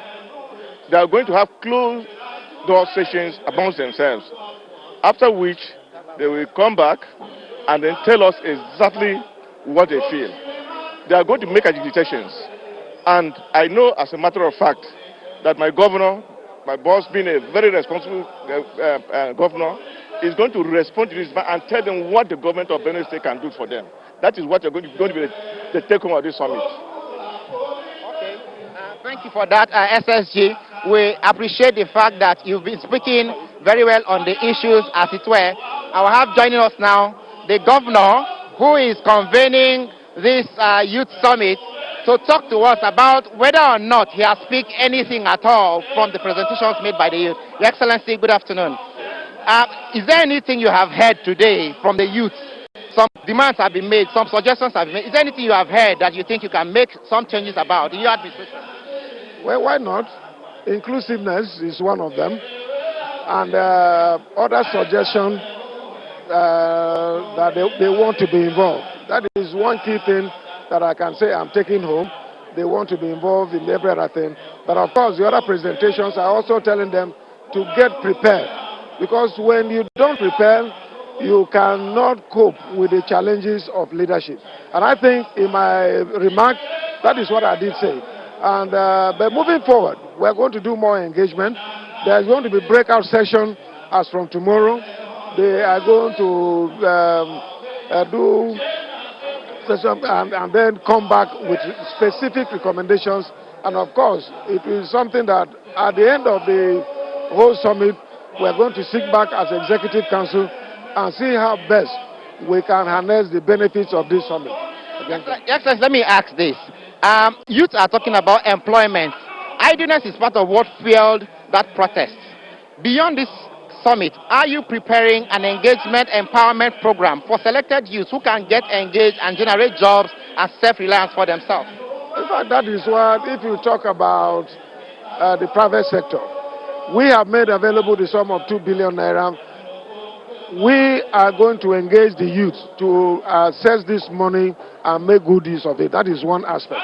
They are going to have closed door sessions amongst themselves, after which they will come back and then tell us exactly what they feel. They are going to make agitations. And I know as a matter of fact that my governor, my boss being a very responsible governor, is going to respond to this and tell them what the government of Benue State can do for them. That is what you're going to be the take-home of this summit. Okay. Thank you for that, SSG. We appreciate the fact that you've been speaking very well on the issues, as it were. I will have joining us now the governor, who is convening this youth summit, to talk to us about whether or not he has picked anything at all from the presentations made by the youth. Your Excellency, good afternoon. Is there anything you have heard today from the youth? Some demands have been made, some suggestions have been made. Is there anything you have heard that you think you can make some changes about in your administration? Well, why not? Inclusiveness is one of them. And other suggestions that they want to be involved. That is one key thing that I can say I'm taking home. They want to be involved in every other thing. But of course, the other presentations are also telling them to get prepared. Because when you don't prepare, you cannot cope with the challenges of leadership. And I think in my remark, that is what I did say. And but moving forward, we're going to do more engagement. There's going to be breakout session as from tomorrow. They are going to do session and then come back with specific recommendations. And of course, it is something that at the end of the whole summit, we're going to sit back as Executive Council and see how best we can harness the benefits of this summit. Yes, let me ask this. Youth are talking about employment. Idleness is part of what fueled that protest. Beyond this summit, are you preparing an engagement empowerment program for selected youth who can get engaged and generate jobs and self-reliance for themselves? In fact, that is what, if you talk about the private sector, we have made available the sum of 2 billion naira. We are going to engage the youth to access this money and make good use of it. That is one aspect.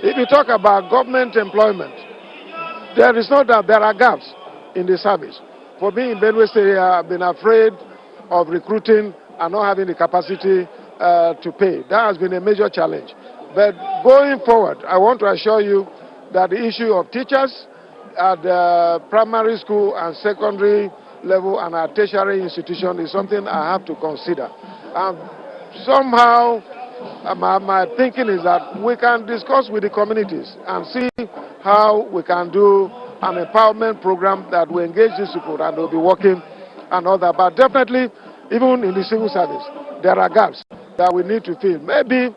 If you talk about government employment, there is no doubt there are gaps in the service. For me in Benue State, I've been afraid of recruiting and not having the capacity to pay. That has been a major challenge. But going forward, I want to assure you that the issue of teachers at the primary school and secondary level and at tertiary institution is something I have to consider. Somehow, my thinking is that we can discuss with the communities and see how we can do an empowerment program that will engage these people and they'll be working and all that. But definitely, even in the civil service, there are gaps that we need to fill. Maybe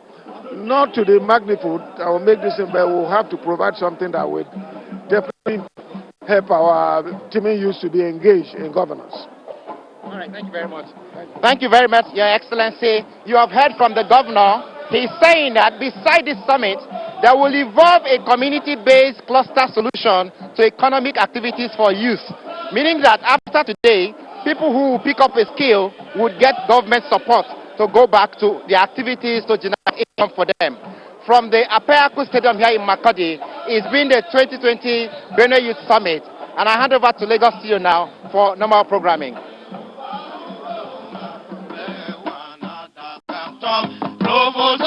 not to the magnitude that will make this, but we'll have to provide something that would definitely help our teaming youth to be engaged in governance. All right, thank you very much. Thank you very much, Your Excellency. You have heard from the governor. He's saying that beside this summit, there will evolve a community-based cluster solution to economic activities for youth, meaning that after today, people who pick up a skill would get government support to go back to the activities to generate income for them. From the Apeaku Stadium here in Makodi, it's been the 2020 Benue Youth Summit, and I hand over to Lagos to you now for normal programming. Provost